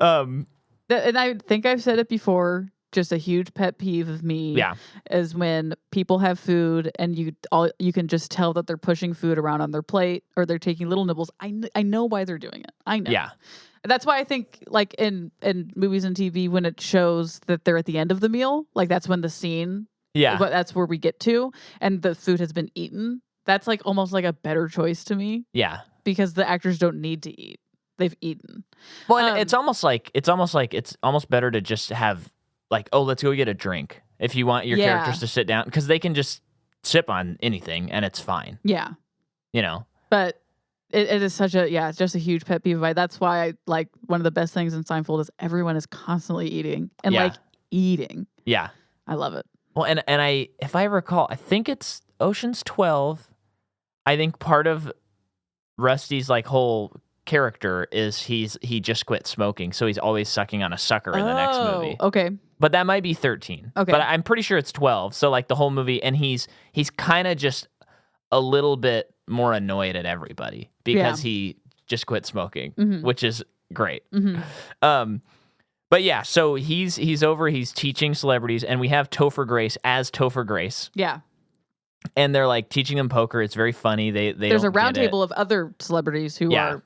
And I think I've said it before, just a huge pet peeve of me is when people have food and you can just tell that they're pushing food around on their plate or they're taking little nibbles. I know why they're doing it. I know. Yeah. That's why I think like in movies and TV, when it shows that they're at the end of the meal, like that's when the scene, but that's where we get to, and the food has been eaten. That's like almost like a better choice to me. Yeah. Because the actors don't need to eat. They've eaten. Well, and it's almost better to just have like, oh, let's go get a drink if you want your characters to sit down, because they can just sip on anything and it's fine. Yeah. But it is such it's just a huge pet peeve of mine. That's why like one of the best things in Seinfeld is everyone is constantly eating and like eating. Yeah. I love it. Well, and if I recall, I think it's Ocean's 12. I think part of Rusty's like whole character is he just quit smoking, so he's always sucking on a sucker in the next movie. Okay. But that might be 13. Okay. But I'm pretty sure it's 12. So like the whole movie, and he's kind of just a little bit more annoyed at everybody because he just quit smoking, which is great. But yeah, so he's over, he's teaching celebrities, and we have Topher Grace as Topher Grace. Yeah. And they're like teaching them poker. It's very funny. There's a round table of other celebrities who are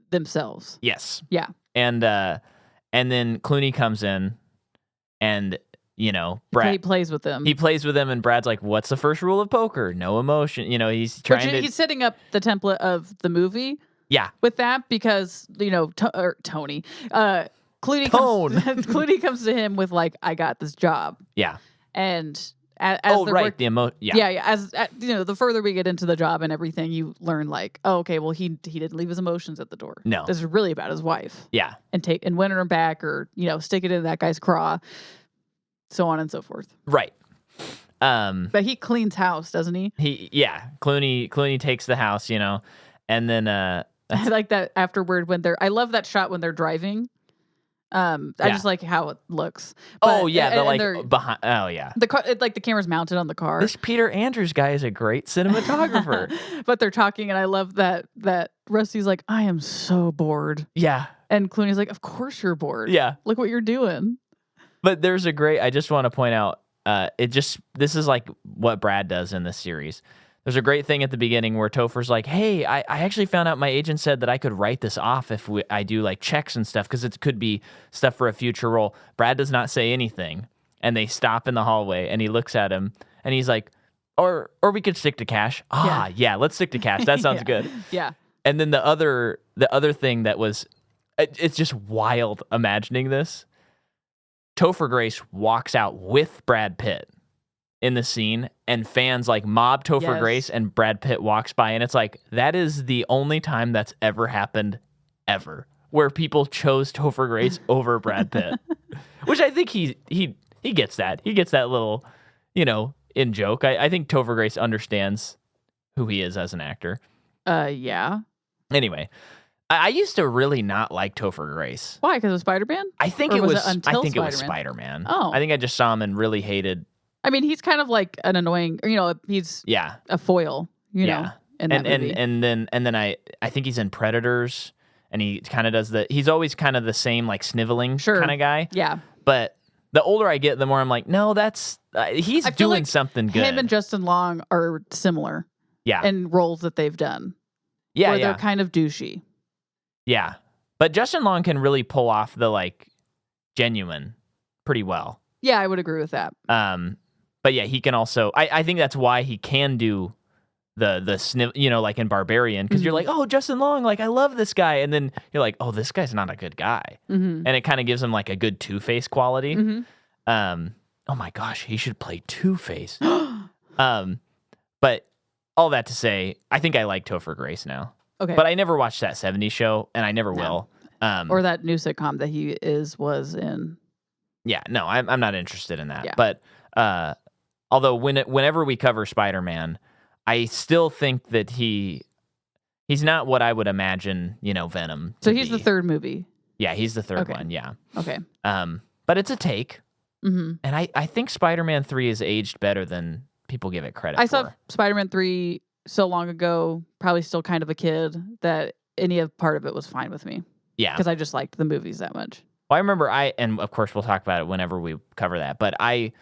themselves. Yes. Yeah. And then Clooney comes in, and Brad, he plays with them. He plays with them, and Brad's like, "What's the first rule of poker? No emotion." He's trying he's setting up the template of the movie. Yeah. With that, because Tony, Clooney comes to him with like, "I got this job." Yeah. And as the further we get into the job and everything, you learn like, oh, okay, well he didn't leave his emotions at the door. No, this is really about his wife. Yeah, and winning her back, or stick it in that guy's craw, so on and so forth. Right. But he cleans house, doesn't he? Clooney takes the house, and then I like that afterward when I love that shot when they're driving. I just like how it looks. But, behind. Oh yeah, the car, the camera's mounted on the car. This Peter Andrews guy is a great cinematographer. But they're talking, and I love that Rusty's like, I am so bored. Yeah, and Clooney's like, of course you're bored. Yeah, look what you're doing. But there's I just want to point out, this is like what Brad does in this series. There's a great thing at the beginning where Topher's like, hey, I actually found out my agent said that I could write this off if I do like checks and stuff because it could be stuff for a future role. Brad does not say anything, and they stop in the hallway, and he looks at him, and he's like, or we could stick to cash. Yeah, let's stick to cash. That sounds good. Yeah. And then the other thing that was, it's just wild imagining this. Topher Grace walks out with Brad Pitt in the scene, and fans like mob Topher Grace, and Brad Pitt walks by, and it's like, that is the only time that's ever happened ever where people chose Topher Grace over Brad Pitt, which I think he gets that. He gets that little, in joke. I think Topher Grace understands who he is as an actor. Yeah. Anyway, I used to really not like Topher Grace. Why? Because of Spider-Man? I think it was Spider-Man. Oh. I think I just saw him and really hated. I mean, he's kind of like an annoying, he's a foil, in that movie. And then I think he's in Predators, and he kind of does he's always kind of the same like sniveling kind of guy. Yeah. But the older I get, the more I'm like, no, that's he's doing like something good. Him and Justin Long are similar. Yeah. In roles that they've done. Yeah. Where they're kind of douchey. Yeah. But Justin Long can really pull off the like genuine pretty well. Yeah, I would agree with that. But yeah, he can also. I think that's why he can do the sniff, like in Barbarian, because you're like, oh, Justin Long, like I love this guy, and then you're like, oh, this guy's not a good guy, and it kind of gives him like a good Two-Face quality. Oh my gosh, he should play Two-Face. But all that to say, I think I like Topher Grace now. Okay, but I never watched that '70s show, and I never will. Or that new sitcom that he was in. Yeah, no, I'm not interested in that. Yeah. But although whenever we cover Spider-Man, I still think that he's not what I would imagine, Venom. So he's the third movie. Yeah, he's the third one. Yeah. Okay. But it's a take, and I think Spider-Man 3 is aged better than people give it credit for. I saw Spider-Man 3 so long ago, probably still kind of a kid, that any part of it was fine with me. Yeah, because I just liked the movies that much. Well, I remember and of course we'll talk about it whenever we cover that, but I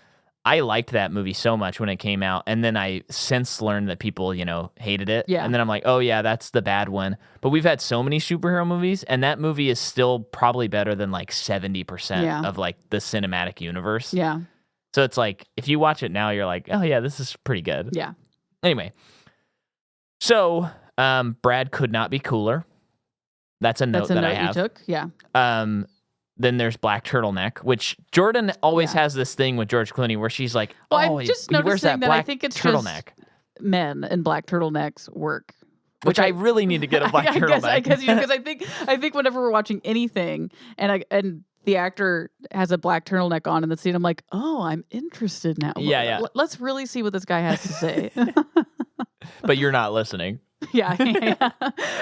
liked that movie so much when it came out, and then I since learned that people, hated it. Yeah. And then I'm like, oh yeah, that's the bad one. But we've had so many superhero movies, and that movie is still probably better than like 70% of like the cinematic universe. Yeah. So it's like, if you watch it now, you're like, oh yeah, this is pretty good. Yeah. Anyway. So, Brad could not be cooler. That's a note that I have. You took? Yeah. Then there's Black Turtleneck, which Jordan always has this thing with George Clooney where she's like, I'm just he wears that black I think it's turtleneck. Just men in black turtlenecks work. Which I really need to get a black turtleneck. I guess because I think whenever we're watching anything and the actor has a black turtleneck on in the scene, I'm like, oh, I'm interested now. Yeah. Let's really see what this guy has to say. But you're not listening. Yeah.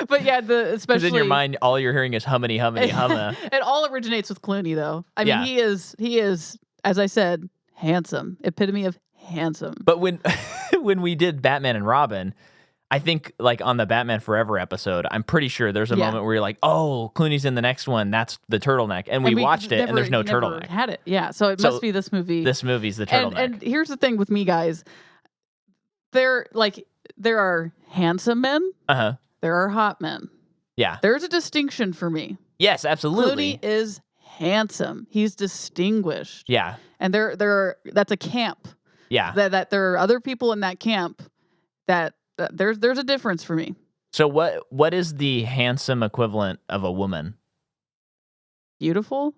But yeah, especially because in your mind, all you're hearing is hummity humma. It all originates with Clooney, though. I mean, he is, as I said, handsome. Epitome of handsome. But when we did Batman and Robin, I think like on the Batman Forever episode, I'm pretty sure there's a moment where you're like, oh, Clooney's in the next one. That's the turtleneck, and we watched it, and there's no turtleneck. Had it? Yeah. So it must be this movie. This movie's the turtleneck. And here's the thing with me, guys. There are handsome men. There are hot men. Yeah. There's a distinction for me. Yes, absolutely. Clooney is handsome. He's distinguished. Yeah. And that's a camp. Yeah. That there are other people in that camp that there's a difference for me. So what is the handsome equivalent of a woman? Beautiful?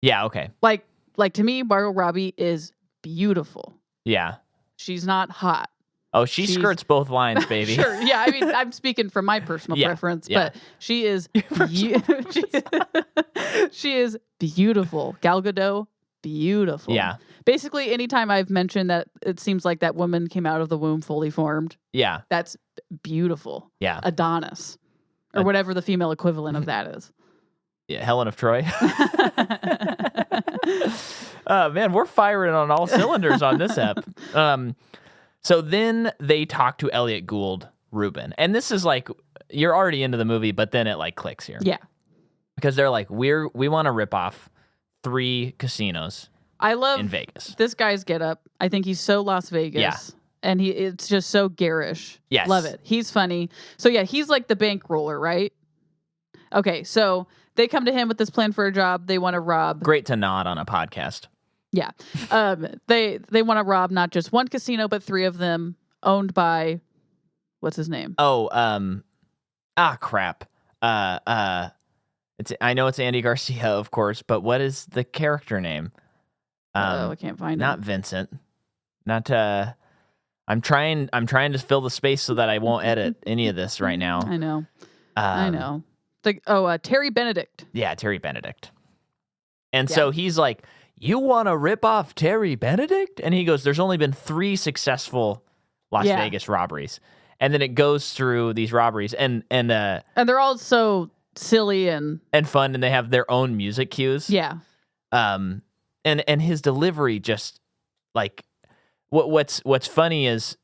Yeah, okay. Like to me, Margot Robbie is beautiful. Yeah. She's not hot. Oh, she skirts both lines, baby. Sure. Yeah, I mean, I'm speaking from my personal preference, but she is she is beautiful. Gal Gadot, beautiful. Yeah. Basically, anytime I've mentioned that it seems like that woman came out of the womb fully formed, Yeah. that's beautiful. Yeah. Adonis, or whatever the female equivalent of that is. Yeah, Helen of Troy. Man, we're firing on all cylinders on this ep. So then they talk to Elliot Gould, Ruben. And this is like, you're already into the movie, but then it like clicks here. Yeah. Because they're like, we want to rip off 3 casinos I love in Vegas. this guy's get up. I think he's so Las Vegas. Yeah. And it's just so garish. Yes. Love it. He's funny. So yeah, he's like the bankroller, right? Okay, so they come to him with this plan for a job. They want to rob. Great to nod on a podcast. Yeah. They want to rob not just one casino, but 3 of them owned by, what's his name? Oh, crap. I know it's Andy Garcia, of course, but what is the character name? I can't find it. Not Vincent. Not I'm trying to fill the space so that I won't edit any of this right now. I know. I know. Terry Benedict. Yeah, Terry Benedict. And so he's like, "You want to rip off Terry Benedict?" And he goes, "There's only been 3 successful Las Vegas robberies." And then it goes through these robberies and they're all so silly and fun, and they have their own music cues. Yeah. And his delivery just like what's funny is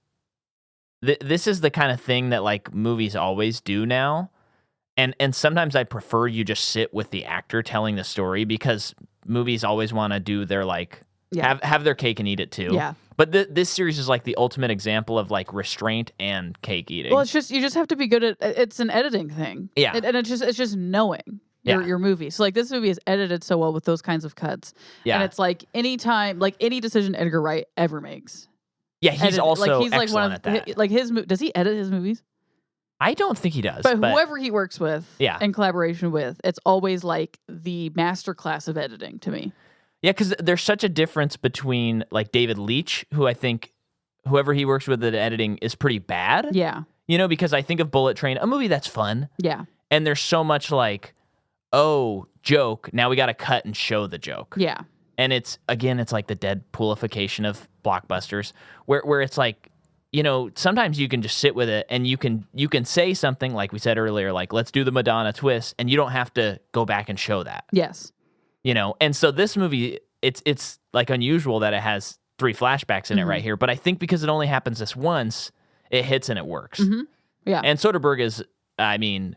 this is the kind of thing that like movies always do now. And sometimes I prefer you just sit with the actor telling the story, because movies always want to do their like have their cake and eat it too. Yeah. But this series is like the ultimate example of like restraint and cake eating. Well, it's just you just have to be good at it's an editing thing. Yeah. And it's just knowing your movie. So like this movie is edited so well with those kinds of cuts. Yeah. And it's like any decision Edgar Wright ever makes. Yeah, he's also excellent like one of at that. Like does he edit his movies? I don't think he does. But whoever he works with in collaboration with, it's always like the masterclass of editing to me. Yeah, because there's such a difference between like David Leitch, who I think whoever he works with at editing is pretty bad. Yeah. You know, because I think of Bullet Train, a movie that's fun. Yeah. And there's so much like, oh, joke, now we got to cut and show the joke. Yeah. And it's like the Deadpoolification of blockbusters, where it's like, you know, sometimes you can just sit with it and you can say something like we said earlier, like, let's do the Madonna twist, and you don't have to go back and show that. Yes. You know, and so this movie, it's like unusual that it has 3 flashbacks in it right here, but I think because it only happens this once, it hits and it works. Mm-hmm. Yeah. And Soderbergh is, I mean,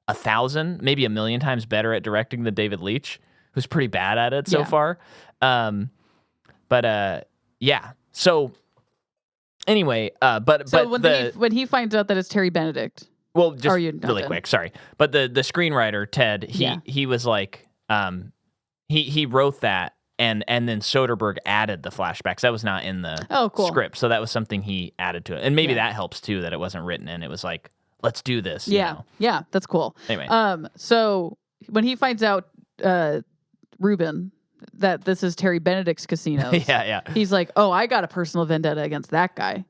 1,000, maybe 1,000,000 times better at directing than David Leitch, who's pretty bad at it so far. Yeah. So anyway, when he finds out that it's Terry Benedict. Well, just really quick, sorry. But the screenwriter, Ted, he was like, he wrote that, and then Soderbergh added the flashbacks. That was not in the script, so that was something he added to it. And maybe that helps too, that it wasn't written in. It was like, let's do this. Yeah. You know? Yeah, that's cool. Anyway. So when he finds out Ruben that this is Terry Benedict's casinos, he's like, oh, I got a personal vendetta against that guy.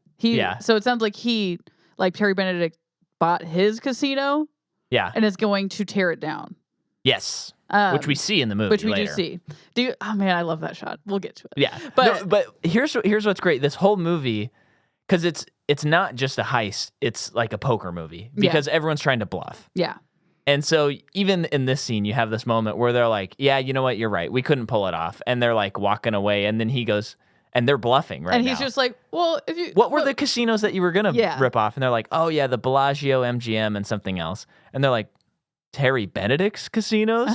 So it sounds like Terry Benedict bought his casino, and is going to tear it down. Yes, which we see in the movie, which we later. do see. Oh man, I love that shot. We'll get to it. Yeah, but here's what's great. This whole movie, because it's not just a heist; it's like a poker movie, because everyone's trying to bluff. Yeah. And so even in this scene, you have this moment where they're like, yeah, you know what? You're right. We couldn't pull it off. And they're like walking away. And then he goes, and they're bluffing right now. And he's just like, well, what were the casinos that you were going to rip off? And they're like, oh, yeah, the Bellagio, MGM, and something else. And they're like, Terry Benedict's casinos?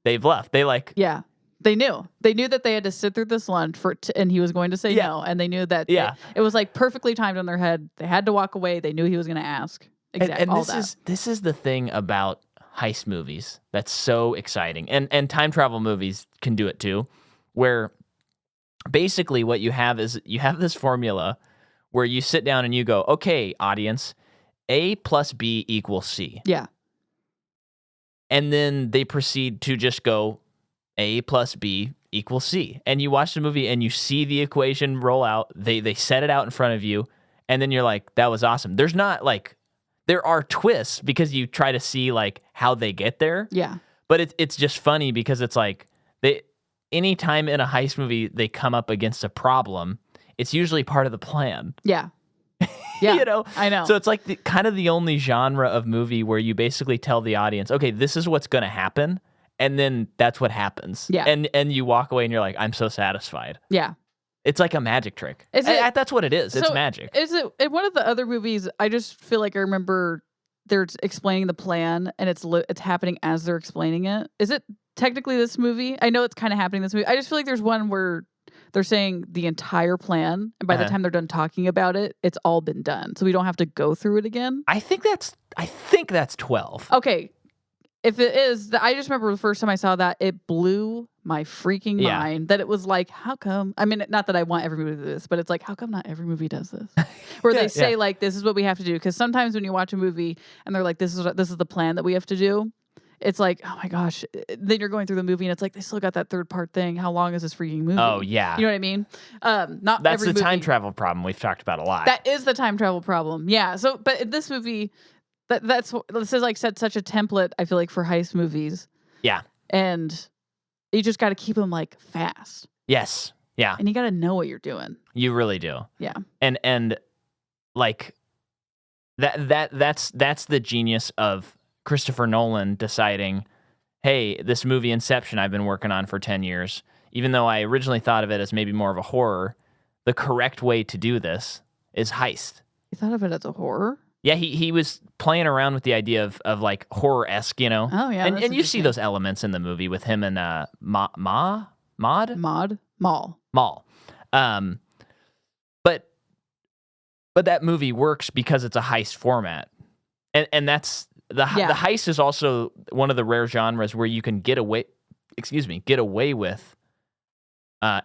They bluffed. They like... Yeah. They knew. They knew that they had to sit through this lunch and he was going to say no. And they knew that it was like perfectly timed on their head. They had to walk away. They knew he was going to ask. Exactly. And this is the thing about heist movies that's so exciting. And time travel movies can do it too, where basically what you have is you have this formula where you sit down and you go, okay, audience, A plus B equals C. Yeah. And then they proceed to just go A plus B equals C. And you watch the movie and you see the equation roll out. They set it out in front of you. And then you're like, that was awesome. There's not like... There are twists because you try to see like how they get there. Yeah. But it's just funny because it's like anytime in a heist movie they come up against a problem, it's usually part of the plan. Yeah. Yeah. You know? I know. So it's like kind of the only genre of movie where you basically tell the audience, okay, this is what's going to happen. And then that's what happens. Yeah. And you walk away and you're like, I'm so satisfied. Yeah. It's like a magic trick. That's what it is. It's magic. Is it in one of the other movies? I just feel like I remember they're explaining the plan, and it's happening as they're explaining it. Is it technically this movie? I know it's kind of happening this movie. I just feel like there's one where they're saying the entire plan, and by the time they're done talking about it, it's all been done, so we don't have to go through it again. I think that's 12. Okay. If it is, I just remember the first time I saw that, it blew my freaking mind that it was like, how come? I mean, not that I want every movie to do this, but it's like, how come not every movie does this? Where they say like, this is what we have to do. Because sometimes when you watch a movie and they're like, this is the plan that we have to do, it's like, oh my gosh. Then you're going through the movie and it's like, they still got that third part thing. How long is this freaking movie? Oh yeah, you know what I mean? Not that's every the movie. time travel problem we've talked about a lot. That is the time travel problem. Yeah. So, but in this movie. This is like set such a template, I feel like, for heist movies. Yeah. And you just got to keep them like fast. Yes. Yeah. And you got to know what you're doing. You really do. Yeah. And like that's the genius of Christopher Nolan deciding, hey, this movie Inception I've been working on for 10 years, even though I originally thought of it as maybe more of a horror, the correct way to do this is heist. You thought of it as a horror? Yeah, he was playing around with the idea of like horror-esque, you know? Oh, yeah. And you see those elements in the movie with him and Maul. But that movie works because it's a heist format. And that's the heist is also one of the rare genres where you can get away with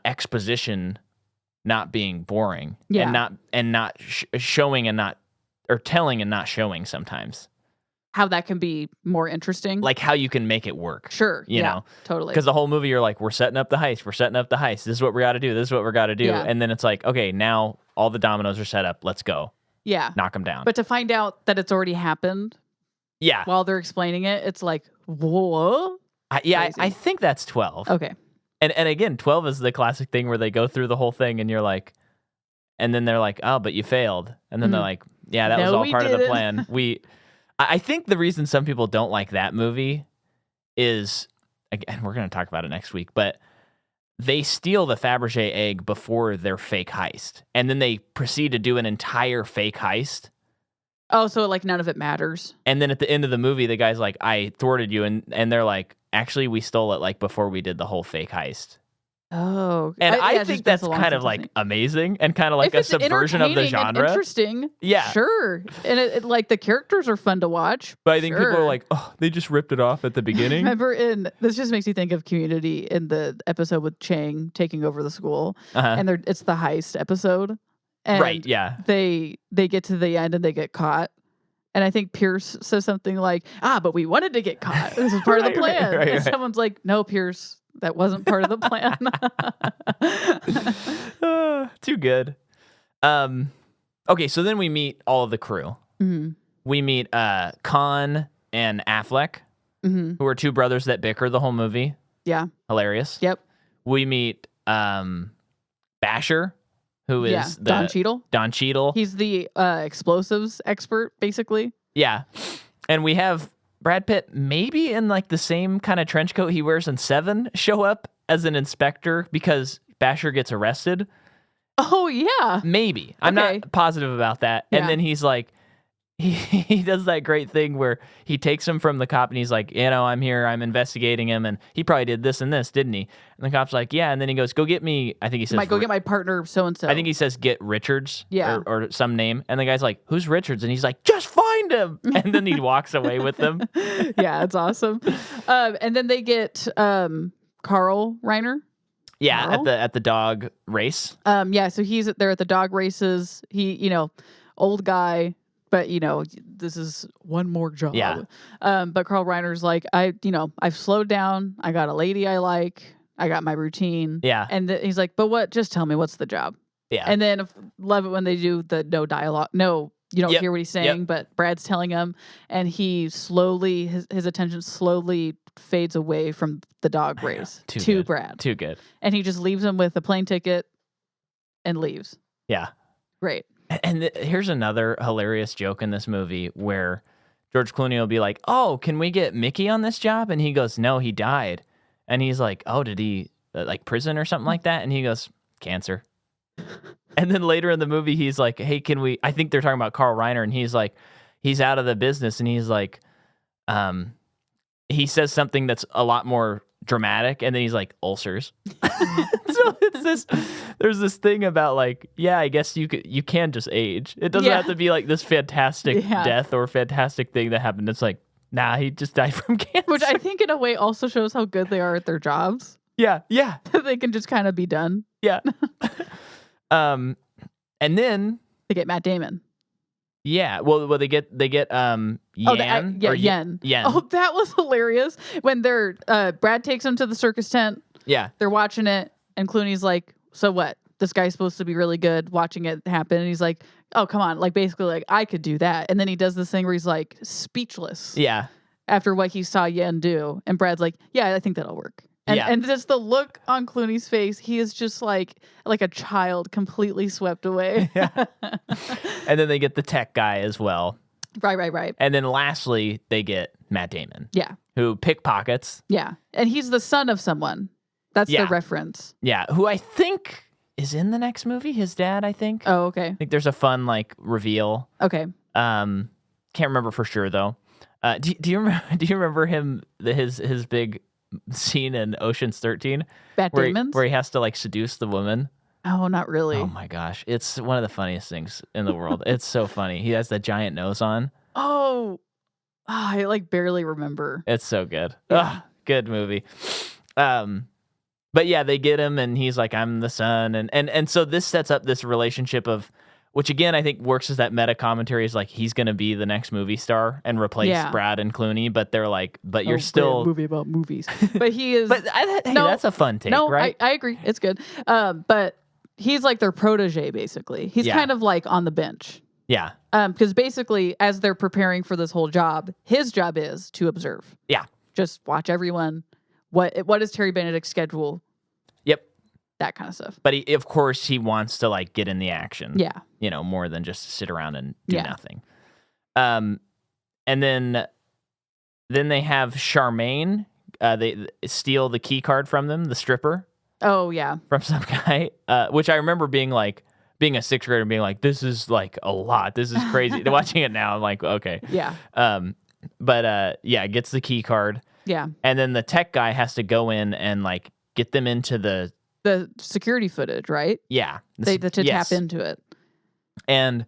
exposition not being boring and not showing and not or telling and not showing sometimes. How that can be more interesting. Like how you can make it work. Sure. You know? Totally. Because the whole movie you're like, we're setting up the heist. This is what we got to do. This is what we got to do. Yeah. And then it's like, okay, now all the dominoes are set up. Let's go. Yeah. Knock them down. But to find out that it's already happened. Yeah. While they're explaining it, it's like, whoa. I think that's 12. Okay. And again, 12 is the classic thing where they go through the whole thing and you're like, and then they're like, oh, but you failed. And then they're like, yeah, that was all part of the plan. I think the reason some people don't like that movie is, again, we're going to talk about it next week, but they steal the Fabergé egg before their fake heist. And then they proceed to do an entire fake heist. Oh, so like none of it matters. And then at the end of the movie, the guy's like, I thwarted you. And they're like, actually, we stole it like before we did the whole fake heist. Oh, and I think that's kind of like amazing and kind of like a subversion of the genre. Interesting, yeah, sure. And it like the characters are fun to watch. But I think people are like, oh, they just ripped it off at the beginning. Remember, this just makes me think of Community in the episode with Chang taking over the school, and it's the heist episode, and right? Yeah, they get to the end and they get caught. And I think Pierce says something like, but we wanted to get caught. This is part of the plan. And someone's like, no, Pierce, that wasn't part of the plan. Too good. Okay, so then we meet all of the crew. Mm-hmm. We meet Khan and Affleck, who are two brothers that bicker the whole movie. Yeah. Hilarious. Yep. We meet Basher, who is Don Cheadle. Don Cheadle. He's the explosives expert, basically. Yeah. And we have Brad Pitt, maybe in like the same kind of trench coat he wears in Seven, show up as an inspector because Basher gets arrested. Oh, yeah. Maybe. I'm not positive about that. Yeah. And then he's like, he does that great thing where he takes him from the cop and he's like, I'm here, I'm investigating him, and he probably did this and this, didn't he? And the cop's like, yeah, and then he goes, go get me, I think he says, go get my partner so-and-so. I think he says, get Richards, or some name, and the guy's like, who's Richards? And he's like, just find him! And then he walks away with them. Yeah, it's awesome. And then they get Carl Reiner. Yeah, at the dog race. Yeah, so they're at the dog races. He, old guy, but this is one more job. Yeah. But Carl Reiner's like, I've slowed down. I got a lady I like. I got my routine. Yeah. And he's like, but what? Just tell me what's the job. Yeah. And then love it when they do the no dialogue. No, you don't hear what he's saying, but Brad's telling him, and he slowly, his attention slowly fades away from the dog race to Brad. Too good. And he just leaves him with a plane ticket and leaves. Yeah. Great. And here's another hilarious joke in this movie where George Clooney will be like, "Oh, can we get Mickey on this job?" And he goes, "No, he died." And he's like, "Oh, did he like prison or something like that?" And he goes, "Cancer." And then later in the movie, he's like, "Hey, can we?" I think they're talking about Carl Reiner, and he's like, he's out of the business, and he's like, he says something that's a lot more dramatic, and then he's like, "Ulcers." So there's this thing about like, yeah, I guess you can just age. It doesn't have to be like this fantastic death or fantastic thing that happened. It's like, nah, he just died from cancer. Which I think in a way also shows how good they are at their jobs. Yeah. They can just kind of be done. Yeah. And then they get Matt Damon. Yeah, well, they get Yen. Yen. Oh, that was hilarious when they're Brad takes them to the circus tent. Yeah, they're watching it, and Clooney's like, "So what? This guy's supposed to be really good." Watching it happen, and he's like, "Oh, come on!" Like basically, like I could do that. And then he does this thing where he's like speechless. Yeah. After what he saw Yen do, and Brad's like, "Yeah, I think that'll work." And just the look on Clooney's face, he is just like a child, completely swept away. Yeah. And then they get the tech guy as well. Right. And then lastly, they get Matt Damon. Yeah. Who pickpockets. Yeah. And he's the son of someone. That's the reference. Yeah. Who I think is in the next movie. His dad, I think. Oh, okay. I think there's a fun like reveal. Okay. Can't remember for sure though. Do you remember him his big scene in Ocean's 13 where he has to like seduce the woman? Oh, not really. Oh my gosh, it's one of the funniest things in the world. It's so funny. He has that giant nose on. I like barely remember. It's so good. Yeah. Good movie. But yeah, they get him and he's like, "I'm the son," and so this sets up this relationship of, which again I think works as that meta commentary, is like he's gonna be the next movie star and replace Brad and Clooney, but they're like, but you're still a movie about movies. But he is. But that's a fun take, right? I agree, it's good. But he's like their protege basically. He's kind of like on the bench. Yeah. Because basically, as they're preparing for this whole job, his job is to observe. Yeah. Just watch everyone. What is Terry Benedict's schedule? Yep. That kind of stuff. But of course he wants to like get in the action. Yeah. More than just sit around and do nothing. And then they have Charmaine. They steal the key card from them, the stripper. Oh yeah. From some guy, which I remember being a sixth grader and being like, this is like a lot. This is crazy. Watching it now, I'm like, okay. Yeah. Gets the key card. Yeah. And then the tech guy has to go in and like get them into the security footage, right? Yeah. To tap into it. And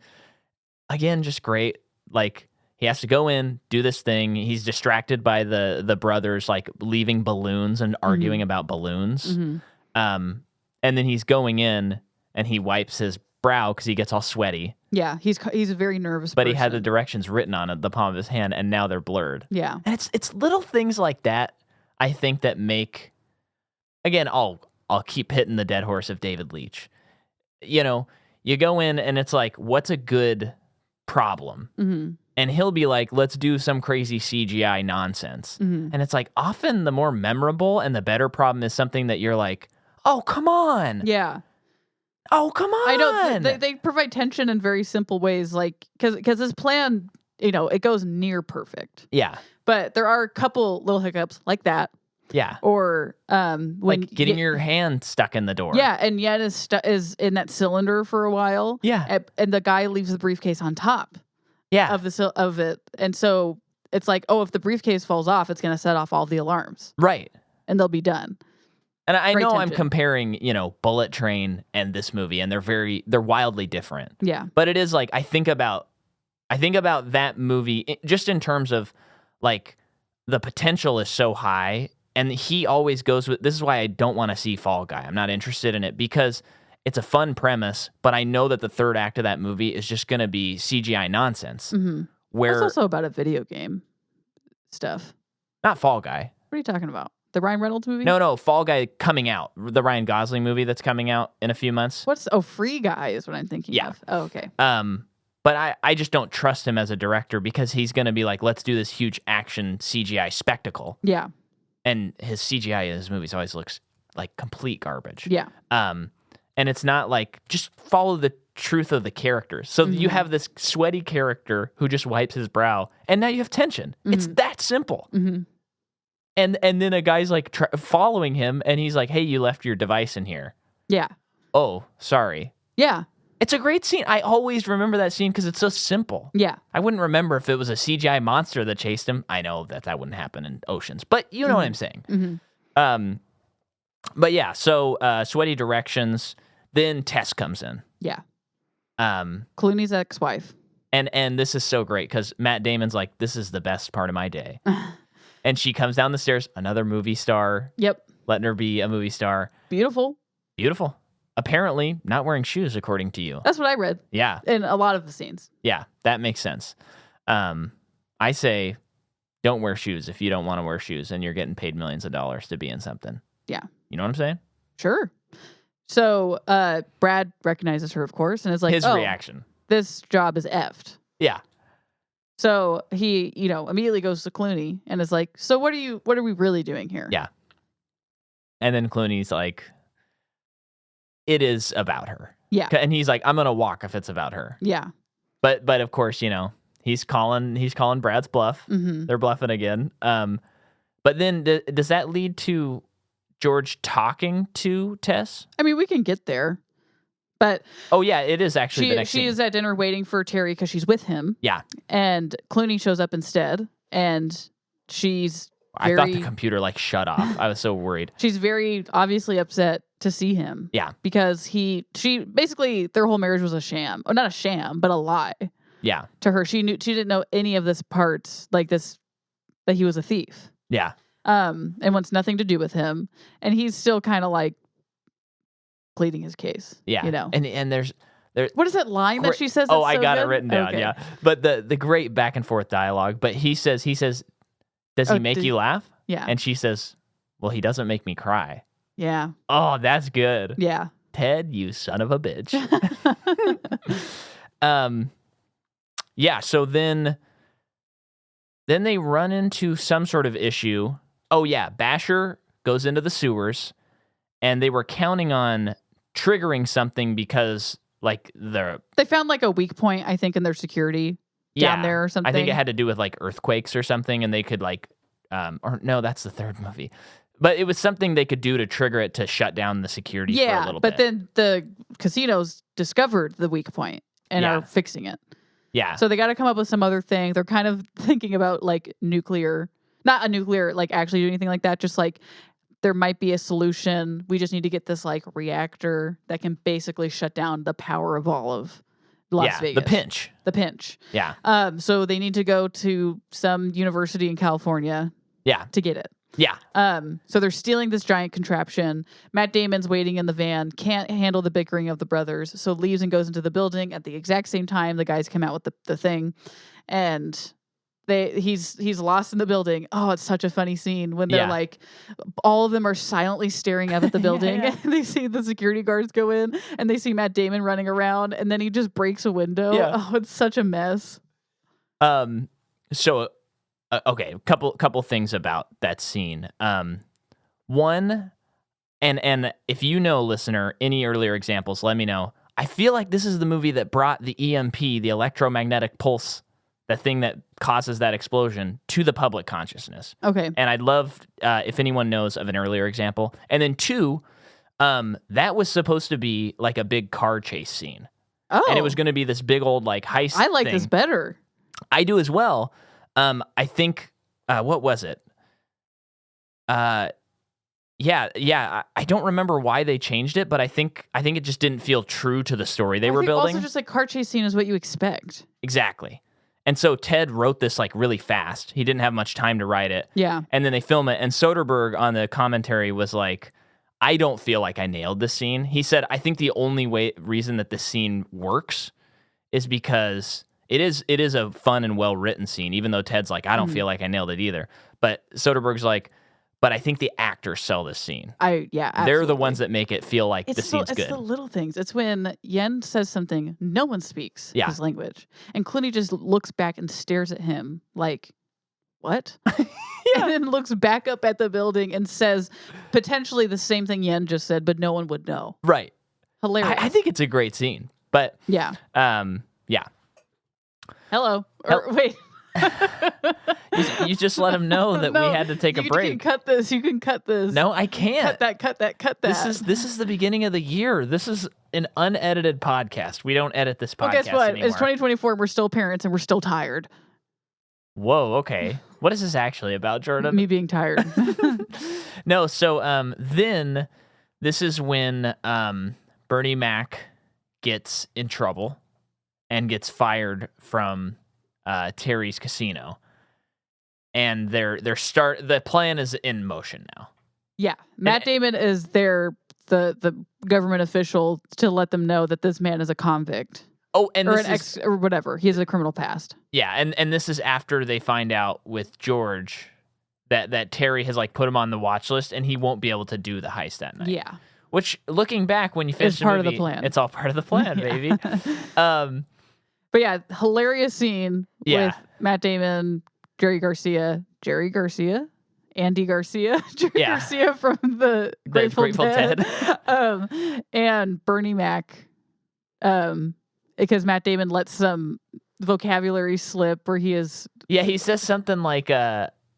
again, just great. Like he has to go in, do this thing. He's distracted by the brothers like leaving balloons and arguing about balloons. Mm-hmm. And then he's going in and he wipes his brow because he gets all sweaty. Yeah, he's a very nervous But person. he had the directions written on the palm of his hand, and now they're blurred. Yeah. And it's little things like that, I think, that make... Again, I'll keep hitting the dead horse of David Leitch. You go in, and it's like, what's a good problem? Mm-hmm. And he'll be like, let's do some crazy CGI nonsense. Mm-hmm. And it's like, often the more memorable and the better problem is something that you're like, oh, come on. Yeah. Oh, come on. I know they provide tension in very simple ways, like because his plan, it goes near perfect. Yeah. But there are a couple little hiccups like that. Yeah. Or when like getting your hand stuck in the door. Yeah, and Yen is in that cylinder for a while. Yeah. And the guy leaves the briefcase on top. Yeah. Of it, and so it's like, oh, if the briefcase falls off, it's going to set off all the alarms. Right. And they'll be done. And I know I'm comparing, Bullet Train and this movie, and they're wildly different. Yeah. But it is like I think about that movie just in terms of like the potential is so high, and he always goes with. This is why I don't want to see Fall Guy. I'm not interested in it because it's a fun premise, but I know that the third act of that movie is just going to be CGI nonsense. Mm-hmm. Where it's also about a video game stuff. Not Fall Guy. What are you talking about? The Ryan Reynolds movie? No, Fall Guy coming out. The Ryan Gosling movie that's coming out in a few months. Free Guy is what I'm thinking of. Oh, okay. But I just don't trust him as a director because he's going to be like, let's do this huge action CGI spectacle. Yeah. and his CGI in his movies always looks like complete garbage. Yeah. And it's not like just follow the truth of the characters. So you have this sweaty character who just wipes his brow, and now you have tension. It's that simple. And then a guy's like following him, and he's like, "Hey, you left your device in here." Yeah. Oh, sorry. Yeah. It's a great scene. I always remember that scene because it's so simple. Yeah. I wouldn't remember if it was a CGI monster that chased him. I know that wouldn't happen in Oceans, but you know what I'm saying. But yeah, so sweaty directions. Then Tess comes in. Yeah. Clooney's ex-wife. And this is so great because Matt Damon's like, this is the best part of my day. And she comes down the stairs, another movie star. Yep. Letting her be a movie star. Beautiful. Beautiful. Apparently not wearing shoes, according to you. That's what I read. Yeah. In a lot of the scenes. Yeah, that makes sense. I say don't wear shoes if you don't want to wear shoes and you're getting paid millions of dollars to be in something. Yeah. You know what I'm saying? Sure. So Brad recognizes her, of course, and is like, his reaction. This job is effed. Yeah. So he, immediately goes to Clooney and is like, so what are we really doing here? Yeah. And then Clooney's like, it is about her. Yeah. And he's like, I'm going to walk if it's about her. Yeah. But of course, he's calling Brad's bluff. They're bluffing again. But then does that lead to George talking to Tess? I mean, we can get there. But oh yeah, it is actually the next scene. She is at dinner waiting for Terry because she's with him. Yeah. And Clooney shows up instead, and she's I thought the computer shut off. I was so worried. She's very obviously upset to see him. Yeah. Because she basically their whole marriage was a sham. Or not a sham, but a lie. Yeah. To her. She didn't know any of this part, that he was a thief. Yeah. And wants nothing to do with him. And he's still kind of pleading his case. Yeah. And there's what is that line that she says? Oh, I got it written down. Okay. Yeah. But the great back and forth dialogue. But he says, does he make you laugh? Yeah. And she says, well, he doesn't make me cry. Yeah. Oh, that's good. Yeah. Ted, you son of a bitch. Yeah. So then they run into some sort of issue. Oh yeah. Basher goes into the sewers, and they were counting on triggering something because they found a weak point, I think, in their security down there or something. I think it had to do with earthquakes or something, and they could or no, that's the third movie. But it was something they could do to trigger it to shut down the security for a little bit. But then the casinos discovered the weak point and are fixing it. Yeah. So they got to come up with some other thing. They're kind of thinking about nuclear, not a nuclear, actually do anything like that. Just there might be a solution. We just need to get this reactor that can basically shut down the power of all of Las Vegas. The pinch. Yeah. So they need to go to some university in California. Yeah. To get it. Yeah. So they're stealing this giant contraption. Matt Damon's waiting in the van, can't handle the bickering of the brothers, so leaves and goes into the building at the exact same time the guys come out with the thing, and he's lost in the building. Oh, it's such a funny scene when they're all of them are silently staring up at the building. And they see the security guards go in, and they see Matt Damon running around, and then he just breaks a window. Yeah. Oh, it's such a mess. So, okay, couple things about that scene. One, and if you know, listener, any earlier examples, let me know. I feel like this is the movie that brought the EMP, the electromagnetic pulse, the thing that causes that explosion, to the public consciousness. Okay. And I'd love if anyone knows of an earlier example. And then two, that was supposed to be a big car chase scene. Oh. And it was going to be this big old heist I like thing. this better. I do as well. I think, what was it? Yeah. I don't remember why they changed it, but I think it just didn't feel true to the story they were building. Also, just car chase scene is what you expect. Exactly. And so Ted wrote this really fast. He didn't have much time to write it. Yeah. And then they film it. And Soderbergh on the commentary was like, I don't feel like I nailed this scene. He said, I think the only reason that this scene works is because it is a fun and well-written scene, even though Ted's I don't feel like I nailed it either. But Soderbergh's but I think the actors sell this scene. Absolutely. They're the ones that make it feel like the scene's good. It's the little things. It's when Yen says something, no one speaks his language. And Clooney just looks back and stares at him what? And then looks back up at the building and says potentially the same thing Yen just said, but no one would know. Right. Hilarious. I think it's a great scene. But yeah. Yeah. Hello. Or wait. You just let him know that we had to take a break. You can cut this. You can cut this. No, I can't. Cut that. This is the beginning of the year. This is an unedited podcast. We don't edit this podcast well, guess what? anymore. It's 2024. We're still parents and we're still tired. Whoa, okay. What is this actually about, Jordan? Me being tired. No, so then this is when Bernie Mac gets in trouble and gets fired from Terry's casino. And the plan is in motion now. Yeah. Matt Damon is the government official to let them know that this man is a convict. Oh, and or or whatever. He has a criminal past. Yeah, and this is after they find out with George that Terry has like put him on the watch list and he won't be able to do the heist that night. Yeah. Which, looking back, when you finish the movie, of the plan. It's all part of the plan, baby. But yeah, hilarious scene with Matt Damon, Andy Garcia, Jerry Garcia from the Grateful Dead. And Bernie Mac, because Matt Damon lets some vocabulary slip where he is. Yeah, he says something like,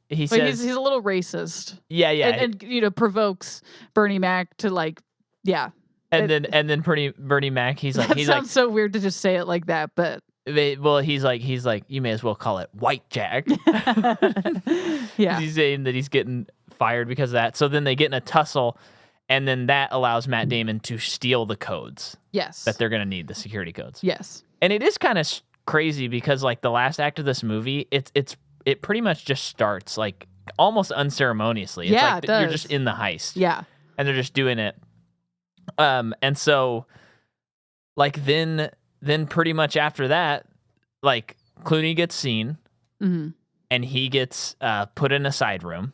he's a little racist. Yeah. And provokes Bernie Mac to like, yeah. And then Bernie Mac, he's like, sounds so weird to just say it like that, but. Well, he's like, you may as well call it White Jack. Yeah. He's saying that he's getting fired because of that. So then they get in a tussle, and then that allows Matt Damon to steal the codes. Yes. That they're going to need, the security codes. Yes. And it is kind of crazy because like the last act of this movie, it pretty much just starts like almost unceremoniously. It's like it does. You're just in the heist. Yeah. And they're just doing it. And so like then pretty much after that, like Clooney gets seen, and he gets put in a side room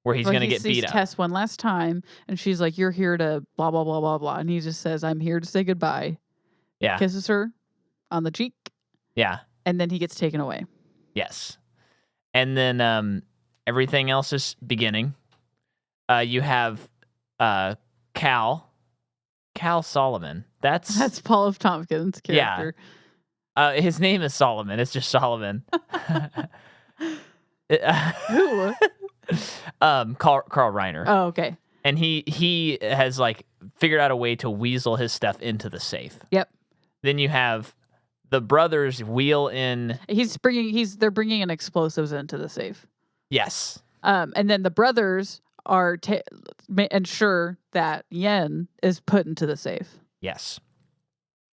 where he's going to get beat up. Tess one last time, and she's like, "You're here to blah blah blah blah blah," and he just says, "I'm here to say goodbye." Yeah, kisses her on the cheek. Yeah, and then he gets taken away. Yes, and then everything else is beginning. You have Cal Solomon. That's Paul F. Tompkins' character. Yeah. His name is Solomon. It's just Solomon. Who? Carl Reiner. Oh, okay. And he has like figured out a way to weasel his stuff into the safe. Yep. Then you have the brothers wheel in. They're bringing in explosives into the safe. Yes. And then the brothers are ensure that Yen is put into the safe. Yes.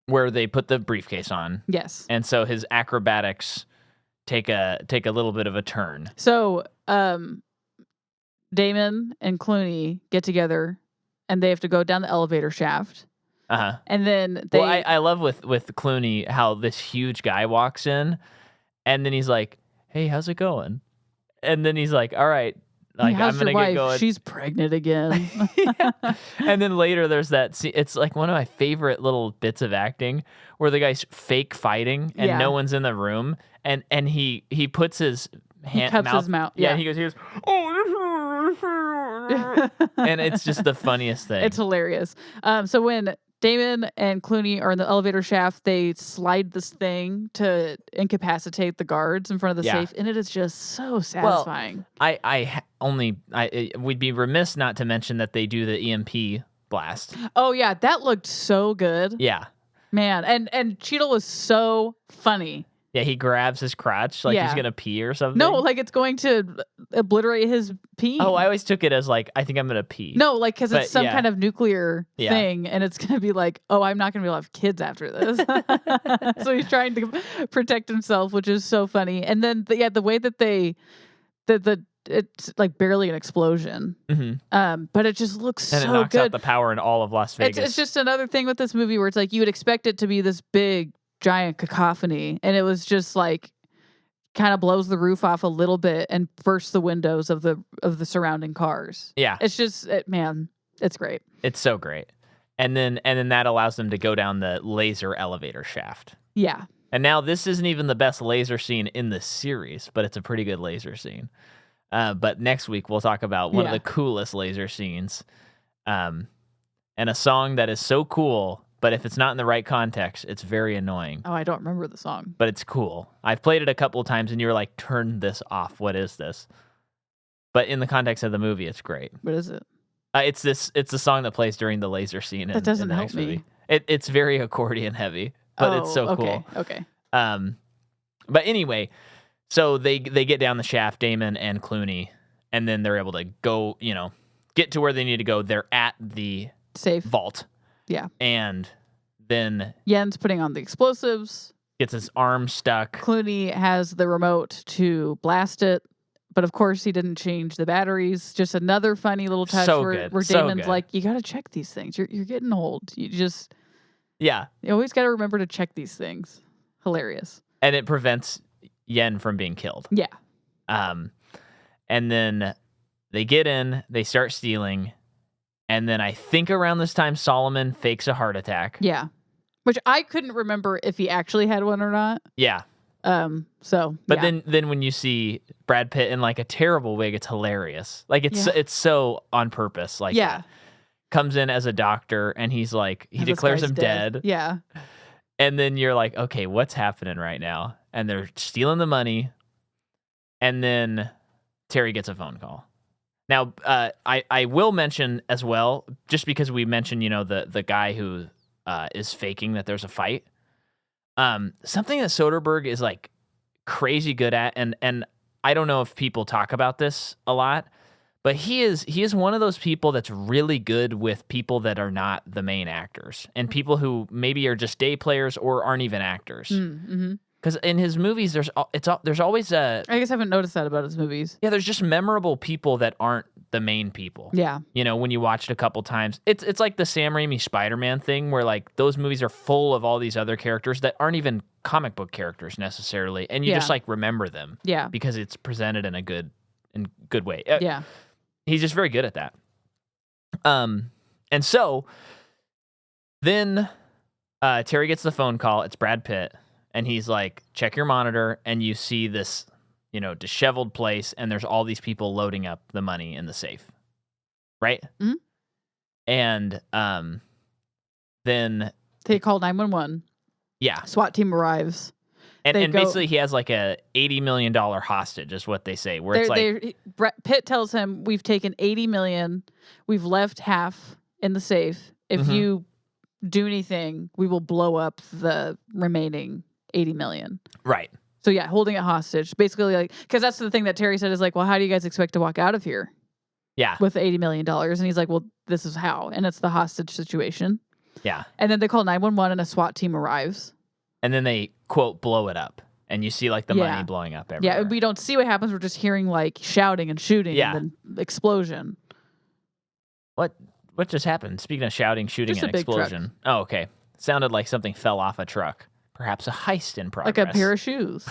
Where they put the briefcase on. Yes. And so his acrobatics take a little bit of a turn. So, Damon and Clooney get together and they have to go down the elevator shaft. Uh-huh. And then I love with Clooney how this huge guy walks in and then he's like, "Hey, how's it going?" And then he's like, "All right, like I'm gonna get going." She's pregnant again. Yeah. And then later there's that scene. It's like one of my favorite little bits of acting where the guy's fake fighting and no one's in the room, and he puts his hand, cups his mouth. Yeah, he goes, "Oh," and it's just the funniest thing. It's hilarious. So when Damon and Clooney are in the elevator shaft, they slide this thing to incapacitate the guards in front of the safe, and it is just so satisfying. Well, we'd be remiss not to mention that they do the EMP blast. Oh yeah, that looked so good. Yeah, man, and Cheadle was so funny. Yeah, he grabs his crotch like he's gonna pee or something. No, like it's going to obliterate his pee. Oh, I always took it as like, I think I'm gonna pee. No, like because it's some kind of nuclear thing, and it's gonna be like, oh, I'm not gonna be able to have kids after this. So he's trying to protect himself, which is so funny. And then the way that it's like barely an explosion, but it just looks so good. And it knocks out the power in all of Las Vegas. It's just another thing with this movie where it's like you would expect it to be this big giant cacophony, and it was just like kind of blows the roof off a little bit and bursts the windows of the surrounding cars. Yeah, it's just man, it's great. It's so great. And then that allows them to go down the laser elevator shaft. Yeah, And now this isn't even the best laser scene in the series, but it's a pretty good laser scene. But next week we'll talk about one of the coolest laser scenes. And a song that is so cool, but if it's not in the right context, it's very annoying. Oh, I don't remember the song. But it's cool. I've played it a couple of times and you're like, turn this off. What is this? But in the context of the movie, it's great. What is it? It's the song that plays during the laser scene. That doesn't in the help next me. Movie. It's very accordion heavy, but it's so cool. Okay. But anyway, so they get down the shaft, Damon and Clooney, and then they're able to go, get to where they need to go. They're at the safe vault. Yeah. And then Yen's putting on the explosives. Gets his arm stuck. Clooney has the remote to blast it. But of course, he didn't change the batteries. Just another funny little touch where Damon's like, "You got to check these things. You're getting old. You always got to remember to check these things." Hilarious. And it prevents Yen from being killed. Yeah. And then they get in, they start stealing, and then I think around this time Solomon fakes a heart attack. Yeah. Which I couldn't remember if he actually had one or not. Yeah. But then when you see Brad Pitt in like a terrible wig, it's hilarious. Like it's so on purpose. Like that. Comes in as a doctor and he's like he declares him dead. Yeah. And then you're like, okay, what's happening right now? And they're stealing the money. And then Terry gets a phone call. Now, I will mention as well, just because we mentioned, the guy who is faking that there's a fight. Something that Soderbergh is like crazy good at, and I don't know if people talk about this a lot, but he is one of those people that's really good with people that are not the main actors and people who maybe are just day players or aren't even actors. Mm-hmm. Because in his movies, there's always a. I guess I haven't noticed that about his movies. Yeah, there's just memorable people that aren't the main people. Yeah. When you watch it a couple times, it's like the Sam Raimi Spider-Man thing, where like those movies are full of all these other characters that aren't even comic book characters necessarily, and you just like remember them. Yeah. Because it's presented in a good way. Yeah. He's just very good at that. And so then Terry gets the phone call. It's Brad Pitt. And he's like, check your monitor, and you see this, disheveled place, and there's all these people loading up the money in the safe. Right? Mm-hmm. And then... They call 911. Yeah. SWAT team arrives. And basically he has like a $80 million hostage, is what they say. Where it's like... Pitt tells him, we've taken $80 million, we've left half in the safe. If you do anything, we will blow up the remaining $80 million. Right. So yeah, holding it hostage. Basically, like, because that's the thing that Terry said is like, well, how do you guys expect to walk out of here? Yeah. With $80 million. And he's like, well, this is how. And it's the hostage situation. Yeah. And then they call 911 and a SWAT team arrives. And then they, quote, blow it up. And you see like the money blowing up everywhere. Yeah, we don't see what happens. We're just hearing like shouting and shooting and then explosion. What just happened? Speaking of shouting, shooting, just and explosion. Oh, okay. Sounded like something fell off a truck. Perhaps a heist in progress. Like a pair of shoes.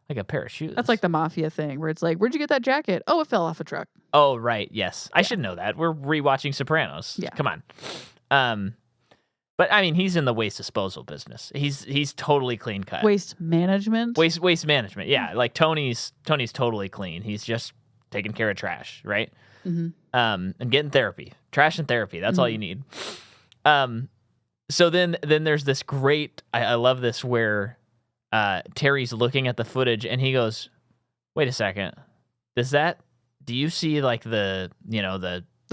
Like a pair of shoes. That's like the mafia thing where it's like, where'd you get that jacket? Oh, it fell off a truck. Oh, right. Yes. I should know that. We're rewatching Sopranos. Yeah. Come on. But I mean, he's in the waste disposal business. He's totally clean cut. Waste management? Waste management. Yeah. Like Tony's totally clean. He's just taking care of trash, right? Mm-hmm. And getting therapy. Trash and therapy. That's all you need. So then there's this great, I love this, where Terry's looking at the footage and he goes, wait a second. Do you see like the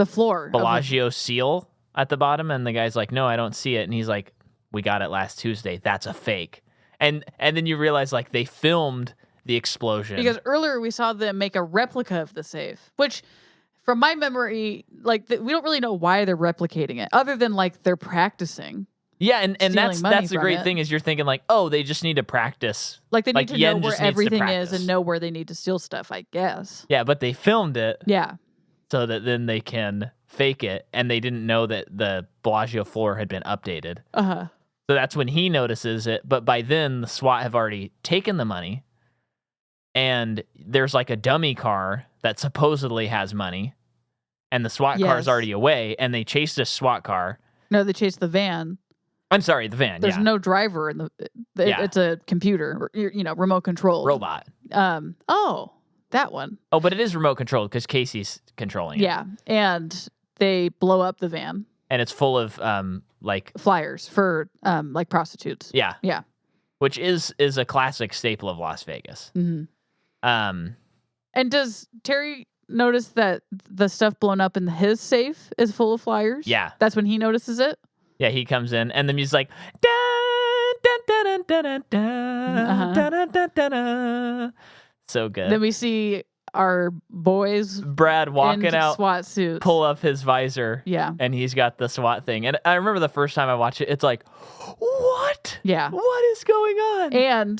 floor Bellagio seal at the bottom? And the guy's like, no, I don't see it. And he's like, we got it last Tuesday. That's a fake. And then you realize like they filmed the explosion. Because earlier we saw them make a replica of the safe, which from my memory, like we don't really know why they're replicating it other than like they're practicing. Yeah, and that's the great thing is you're thinking like, oh, they just need to practice. Like they need to know where everything is and know where they need to steal stuff, I guess. Yeah, but they filmed it. Yeah. So that then they can fake it, and they didn't know that the Bellagio floor had been updated. Uh-huh. So that's when he notices it, but by then the SWAT have already taken the money, and there's like a dummy car that supposedly has money, and the SWAT car is already away, and they chase this SWAT car. No, they chase the van. I'm sorry, the van. There's yeah. no driver in it's a computer, or, remote controlled. Robot. Oh, that one. Oh, but it is remote controlled because Casey's controlling it. Yeah, and they blow up the van. And it's full of flyers for like prostitutes. Yeah. Yeah. Which is a classic staple of Las Vegas. Mm-hmm. And does Terry notice that the stuff blown up in his safe is full of flyers? Yeah. That's when he notices it? Yeah, he comes in and the music's like dun, dun, dun, dun, dun, dun, dun, dun, dun, dun. So good. Then we see our boys Brad walking out, SWAT suits, pull up his visor. Yeah. And he's got the SWAT thing. And I remember the first time I watched it, it's like, what? Yeah. What is going on?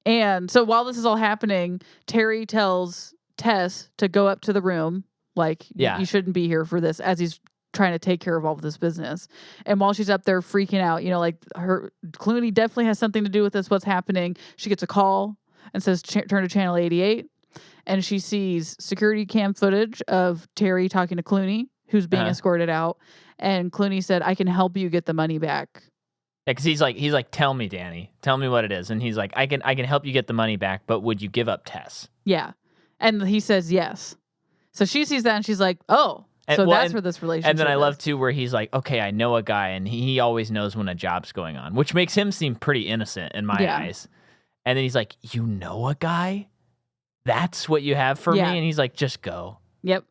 And so while this is all happening, Terry tells Tess to go up to the room, like, you shouldn't be here for this, as he's trying to take care of all of this business. And while she's up there freaking out, like Clooney definitely has something to do with this, what's happening. She gets a call and says, turn to channel 88. And she sees security cam footage of Terry talking to Clooney, who's being escorted out. And Clooney said, I can help you get the money back. Yeah, because he's like, tell me, Danny. Tell me what it is. And he's like, I can help you get the money back, but would you give up Tess? Yeah. And he says yes. So she sees that and she's like, oh. So that's where this relationship And then I is. love, too, where he's like, okay, I know a guy, and he always knows when a job's going on, which makes him seem pretty innocent in my eyes. And then he's like, you know a guy? That's what you have for me? And he's like, just go. Yep.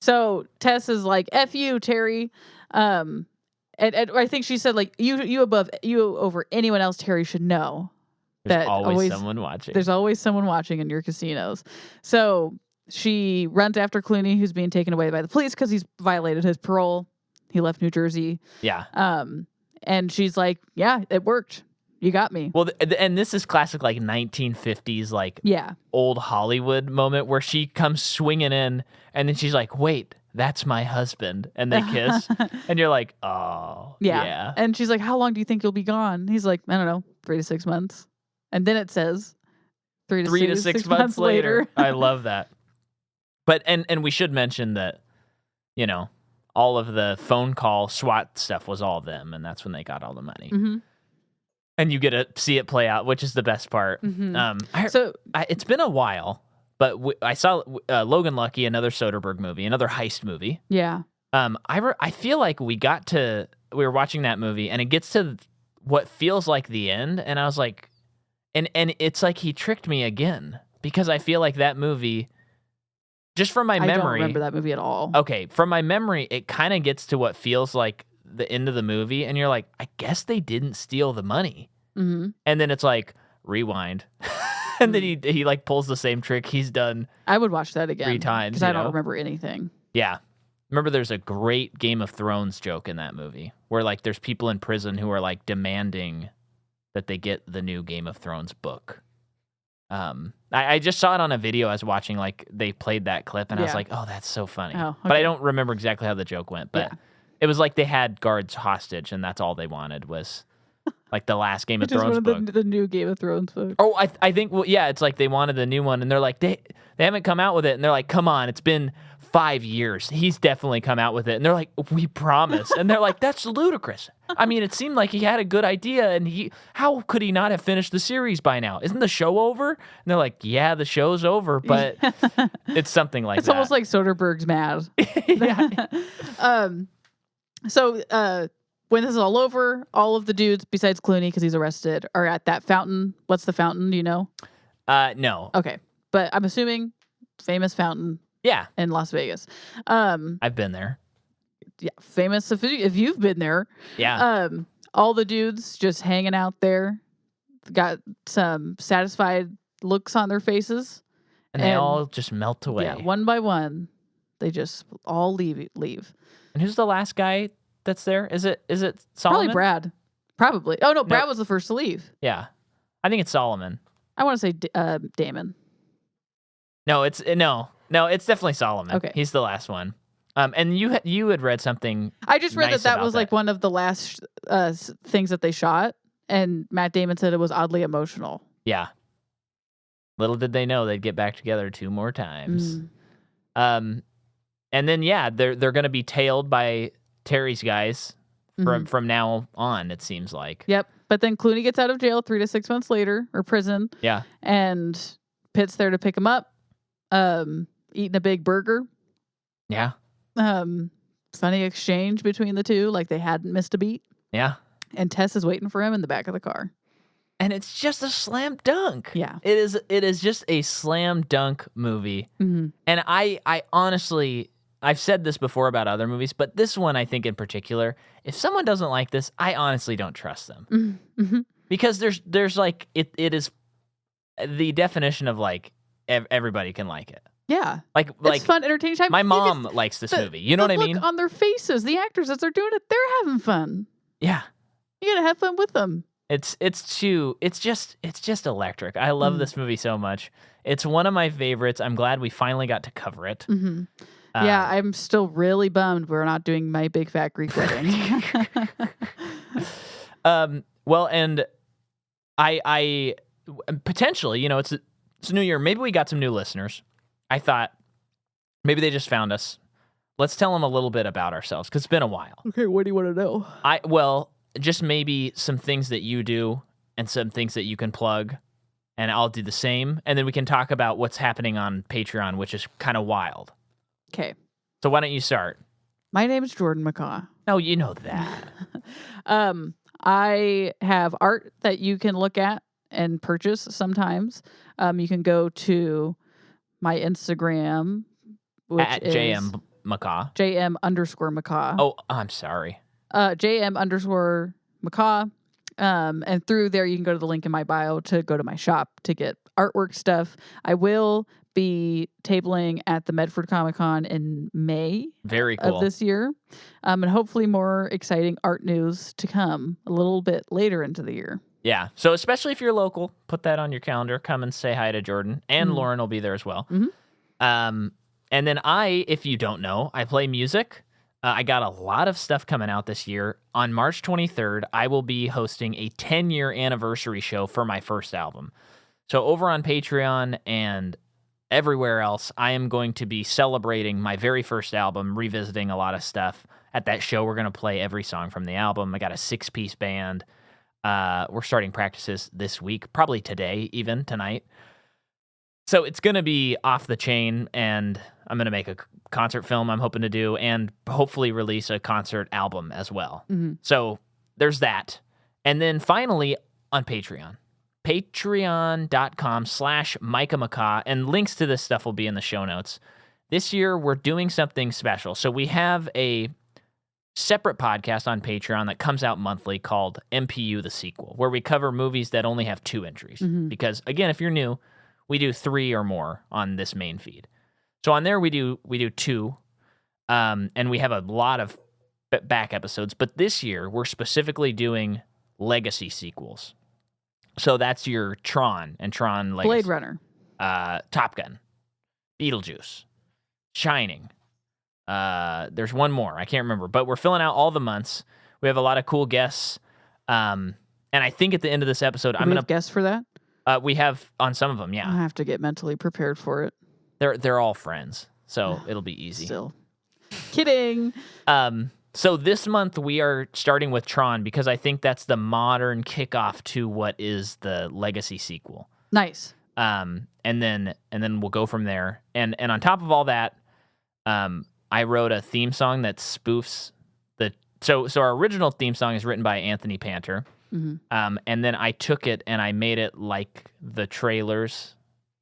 So Tess is like, F you, Terry. And I think she said, like, you over anyone else, Terry should know. There's always someone watching. There's always someone watching in your casinos. So she runs after Clooney, who's being taken away by the police because he's violated his parole. He left New Jersey. Yeah. And she's like, yeah, it worked. You got me. Well, and this is classic, like 1950s, like old Hollywood moment where she comes swinging in, and then she's like, "Wait, that's my husband," and they kiss, and you're like, "Oh, yeah." And she's like, "How long do you think you'll be gone?" He's like, "I don't know, 3 to 6 months," and then it says, 3 to 6 months later. I love that. But and we should mention that, all of the phone call SWAT stuff was all them, and that's when they got all the money. Mm-hmm. And you get to see it play out, which is the best part. Mm-hmm. It's been a while, but I saw Logan Lucky, another Soderbergh movie, another heist movie. Yeah. I feel like we were watching that movie, and it gets to what feels like the end, and I was like, and it's like he tricked me again, because I feel like that movie, just from my memory, I don't remember that movie at all. Okay, from my memory, it kind of gets to what feels like the end of the movie, and you're like, I guess they didn't steal the money. Mm-hmm. And then it's like, rewind. And then he like pulls the same trick he's done. I would watch that again 3 times. Because I don't remember anything. Yeah. Remember, there's a great Game of Thrones joke in that movie where like there's people in prison who are like demanding that they get the new Game of Thrones book. I just saw it on a video I was watching, like they played that clip, and I was like, oh, that's so funny. Oh, okay. But I don't remember exactly how the joke went, but it was like they had guards hostage, and that's all they wanted was like the last Game of Thrones book. The new Game of Thrones book. Oh, I think, it's like they wanted the new one, and they're like, they haven't come out with it, and they're like, come on, it's been 5 years. He's definitely come out with it. And they're like, we promise. And they're like, that's ludicrous. I mean, it seemed like he had a good idea, and how could he not have finished the series by now? Isn't the show over? And they're like, yeah, the show's over, but it's something like that. It's almost like Soderbergh's mad. So when this is all over, all of the dudes, besides Clooney, because he's arrested, are at that fountain. What's the fountain? Do you know? No. Okay. But I'm assuming famous fountain. Yeah. In Las Vegas. I've been there. Yeah. Famous if you've been there. Yeah. All the dudes just hanging out there, got some satisfied looks on their faces. And they all just melt away. Yeah. One by one, they just all leave. And who's the last guy that's there? Is it Solomon? Probably Brad. Probably. Oh, no. Brad was the first to leave. Yeah. I think it's Solomon. I want to say Damon. No, it's definitely Solomon. Okay. He's the last one. And you had read something. I just read that was like one of the last things that they shot, and Matt Damon said it was oddly emotional. Yeah. Little did they know they'd get back together 2 more times. Mm. And then they're going to be tailed by Terry's guys from now on, it seems like. Yep. But then Clooney gets out of jail 3 to 6 months later, or prison. Yeah. And Pitt's there to pick him up, eating a big burger. Yeah. Funny exchange between the two, like they hadn't missed a beat. Yeah. And Tess is waiting for him in the back of the car. And it's just a slam dunk. Yeah. It is just a slam dunk movie. Mm-hmm. And I honestly, I've said this before about other movies, but this one I think in particular, if someone doesn't like this, I honestly don't trust them. Mm-hmm. Because there's like, it is the definition of like, everybody can like it. Yeah. Like it's fun, entertaining time. My mom likes this movie. You know what I mean? Look on their faces, the actors, as they're doing it, they're having fun. Yeah. You gotta have fun with them. It's just electric. I love this movie so much. It's one of my favorites. I'm glad we finally got to cover it. Mm-hmm. Yeah, I'm still really bummed we're not doing My Big Fat Greek Wedding. Well, and I potentially, it's a new year. Maybe we got some new listeners. I thought maybe they just found us. Let's tell them a little bit about ourselves because it's been a while. Okay, what do you want to know? Just maybe some things that you do and some things that you can plug, and I'll do the same. And then we can talk about what's happening on Patreon, which is kind of wild. Okay. So why don't you start? My name is Jordan McCaw. Oh, you know that. I have art that you can look at and purchase sometimes. You can go to my Instagram, which At is JM McCaw. JM_McCaw. Oh, I'm sorry. JM_McCaw. And through there, you can go to the link in my bio to go to my shop to get artwork stuff. I will be tabling at the Medford Comic Con in May Very cool. of this year. And hopefully more exciting art news to come a little bit later into the year. Yeah. So especially if you're local, put that on your calendar. Come and say hi to Jordan. And Lauren will be there as well. Mm-hmm. And then if you don't know, I play music. I got a lot of stuff coming out this year. On March 23rd, I will be hosting a 10-year anniversary show for my first album. So over on Patreon and everywhere else, I am going to be celebrating my very first album, revisiting a lot of stuff. At that show, we're going to play every song from the album. I got a 6-piece band. We're starting practices this week, probably today, even tonight. So it's going to be off the chain, and I'm going to make a concert film I'm hoping to do, and hopefully release a concert album as well. Mm-hmm. So there's that. And then finally on Patreon, patreon.com/Micah McCaw, and links to this stuff will be in the show notes. This year, we're doing something special. So we have a separate podcast on Patreon that comes out monthly called MPU The Sequel, where we cover movies that only have 2 entries. Mm-hmm. Because, again, if you're new, we do 3 or more on this main feed. So on there, we do 2, and we have a lot of back episodes. But this year, we're specifically doing legacy sequels. So that's your Tron and Tron Legacy. Blade Runner. Top Gun. Beetlejuice. Shining. There's one more. I can't remember. But we're filling out all the months. We have a lot of cool guests. And I think at the end of this episode, I'm going to guess for that? We have on some of them, yeah. I have to get mentally prepared for it. They're all friends, so it'll be easy. Still. Kidding. So this month we are starting with Tron because I think that's the modern kickoff to what is the legacy sequel. Nice. And then we'll go from there. And on top of all that, I wrote a theme song that spoofs so our original theme song is written by Anthony Panter. Mm-hmm. And then I took it and I made it like the trailers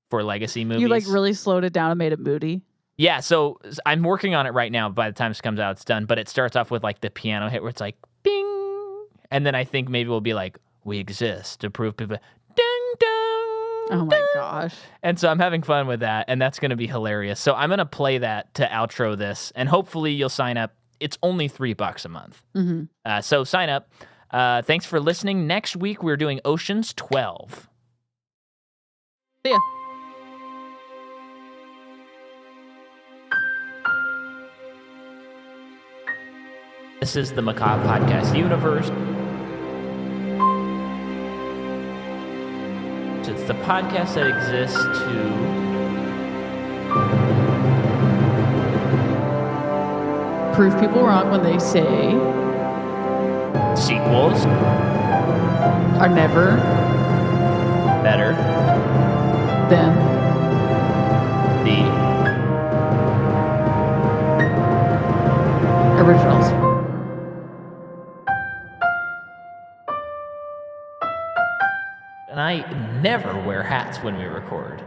for legacy movies. You really slowed it down and made it moody? Yeah, so I'm working on it right now. By the time this comes out, it's done. But it starts off with the piano hit where it's like, bing. And then I think maybe we'll be like, we exist to prove people, ding, ding. Oh my gosh. And so I'm having fun with that. And that's going to be hilarious. So I'm going to play that to outro this. And hopefully you'll sign up. It's only $3 a month. Mm-hmm. So sign up. Thanks for listening. Next week, we're doing Ocean's 12. See ya. This is the Macabre Podcast Universe. It's the podcast that exists to prove people wrong when they say Sequels are never better than the originals. And I never wear hats when we record.